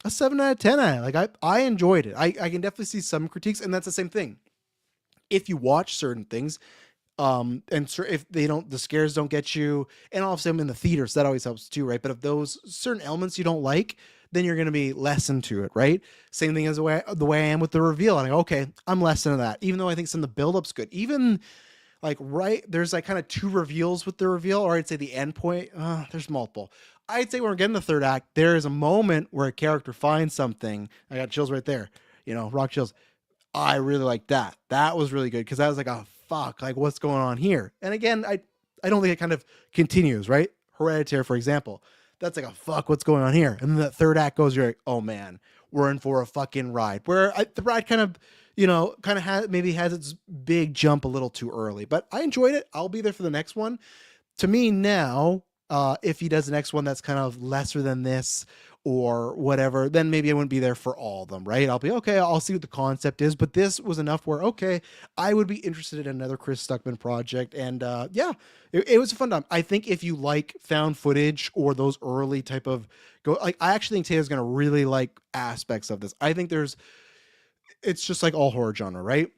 a 7 out of 10 out of it. Like I enjoyed it. I can definitely see some critiques, and that's the same thing. If you watch certain things, if the scares don't get you, and obviously I'm in the theater, so that always helps too, right? But if those certain elements you don't like, then you're going to be less into it, right? Same thing as the way I am with the reveal. And I go, okay, I'm less into that, even though I think some of the build-up's good. Even like there's like kind of two reveals with the reveal, or I'd say the end point. There's multiple. I'd say when we're getting the third act, there is a moment where a character finds something. I got chills right there, rock chills. I really like that. That was really good, because I was like, oh fuck, like what's going on here? And again, I don't think it kind of continues, right? Hereditary, for example, that's like a fuck, what's going on here? And then the third act goes, you're like, oh man, we're in for a fucking ride. Where the ride kind of, has its big jump a little too early, but I enjoyed it. I'll be there for the next one. To me now, if he does the next one that's kind of lesser than this or whatever, then maybe I wouldn't be there for all of them, right? I'll be okay, I'll see what the concept is, but this was enough where, okay, I would be interested in another Chris Stuckman project. And it was a fun time. I think if you like found footage or those early type of I actually think Taylor's gonna really like aspects of this. I think it's just like all horror genre, right?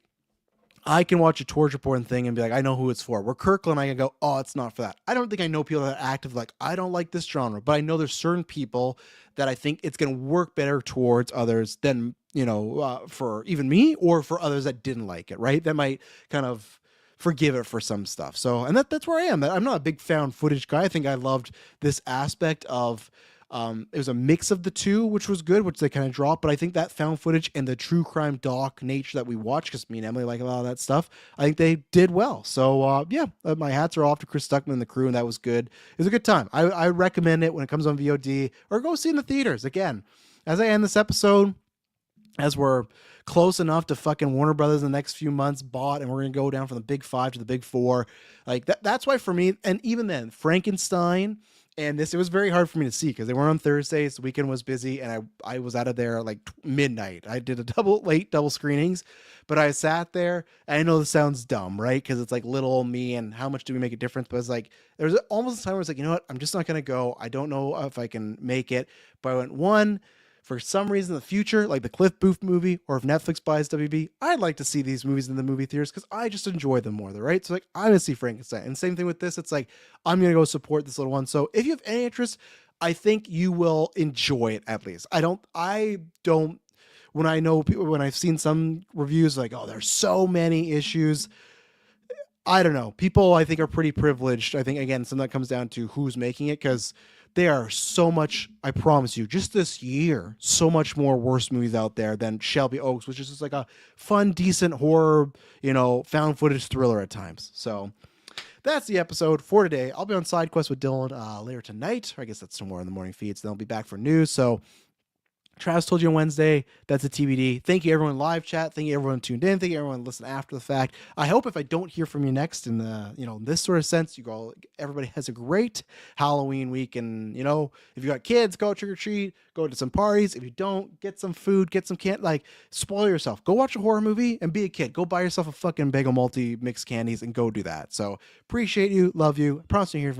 I can watch a torture porn thing and be like, I know who it's for. Where Kirkland, I can go, oh, it's not for that. I don't think I know people that are active like, I don't like this genre, but I know there's certain people that I think it's going to work better towards others than, for even me, or for others that didn't like it, right? That might kind of forgive it for some stuff. So, and that's where I am. I'm not a big found footage guy. I think I loved this aspect of, it was a mix of the two, which was good, which they kind of dropped. But I think that found footage and the true crime doc nature that we watch, because me and Emily like a lot of that stuff, I think they did well. So my hats are off to Chris Stuckman and the crew, and that was good. It was a good time. I recommend it when it comes on VOD, or go see it in the theaters. Again, as I end this episode, as we're close enough to fucking Warner Brothers in the next few months bought, and we're going to go down from the big five to the big four. Like that's why for me, and even then, Frankenstein and this, it was very hard for me to see because they weren't on Thursdays. The weekend was busy, and I was out of there like midnight. I did a double screenings, but I sat there. And I know this sounds dumb, right? Because it's like little old me, and how much do we make a difference? But it's like there's almost a time where it's like, you know what? I'm just not going to go. I don't know if I can make it. But I went one. For some reason in the future, like the Cliff Booth movie, or if Netflix buys WB, I'd like to see these movies in the movie theaters because I just enjoy them more, right? So like, I'm going to see Frankenstein. And same thing with this. It's like, I'm going to go support this little one. So if you have any interest, I think you will enjoy it at least. I don't, when I know people, when I've seen some reviews like, oh, there's so many issues. I don't know. People, I think, are pretty privileged. I think, again, some of that comes down to who's making it, because there are so much, I promise you, just this year, so much more worse movies out there than Shelby Oaks, which is just like a fun, decent horror, found footage thriller at times. So that's the episode for today. I'll be on Side Quest with Dylan later tonight. Or I guess that's somewhere in the morning feeds. Then I'll be back for news. So Travis told you on Wednesday, that's a TBD. Thank you everyone live chat. Thank you everyone tuned in. Thank you everyone listening after the fact. I hope if I don't hear from you next in the, this sort of sense, everybody has a great Halloween week. And, if you got kids, go trick or treat, go to some parties. If you don't, get some food, get some spoil yourself. Go watch a horror movie and be a kid. Go buy yourself a fucking bagel multi mixed candies and go do that. So appreciate you. Love you. I promise to hear from you.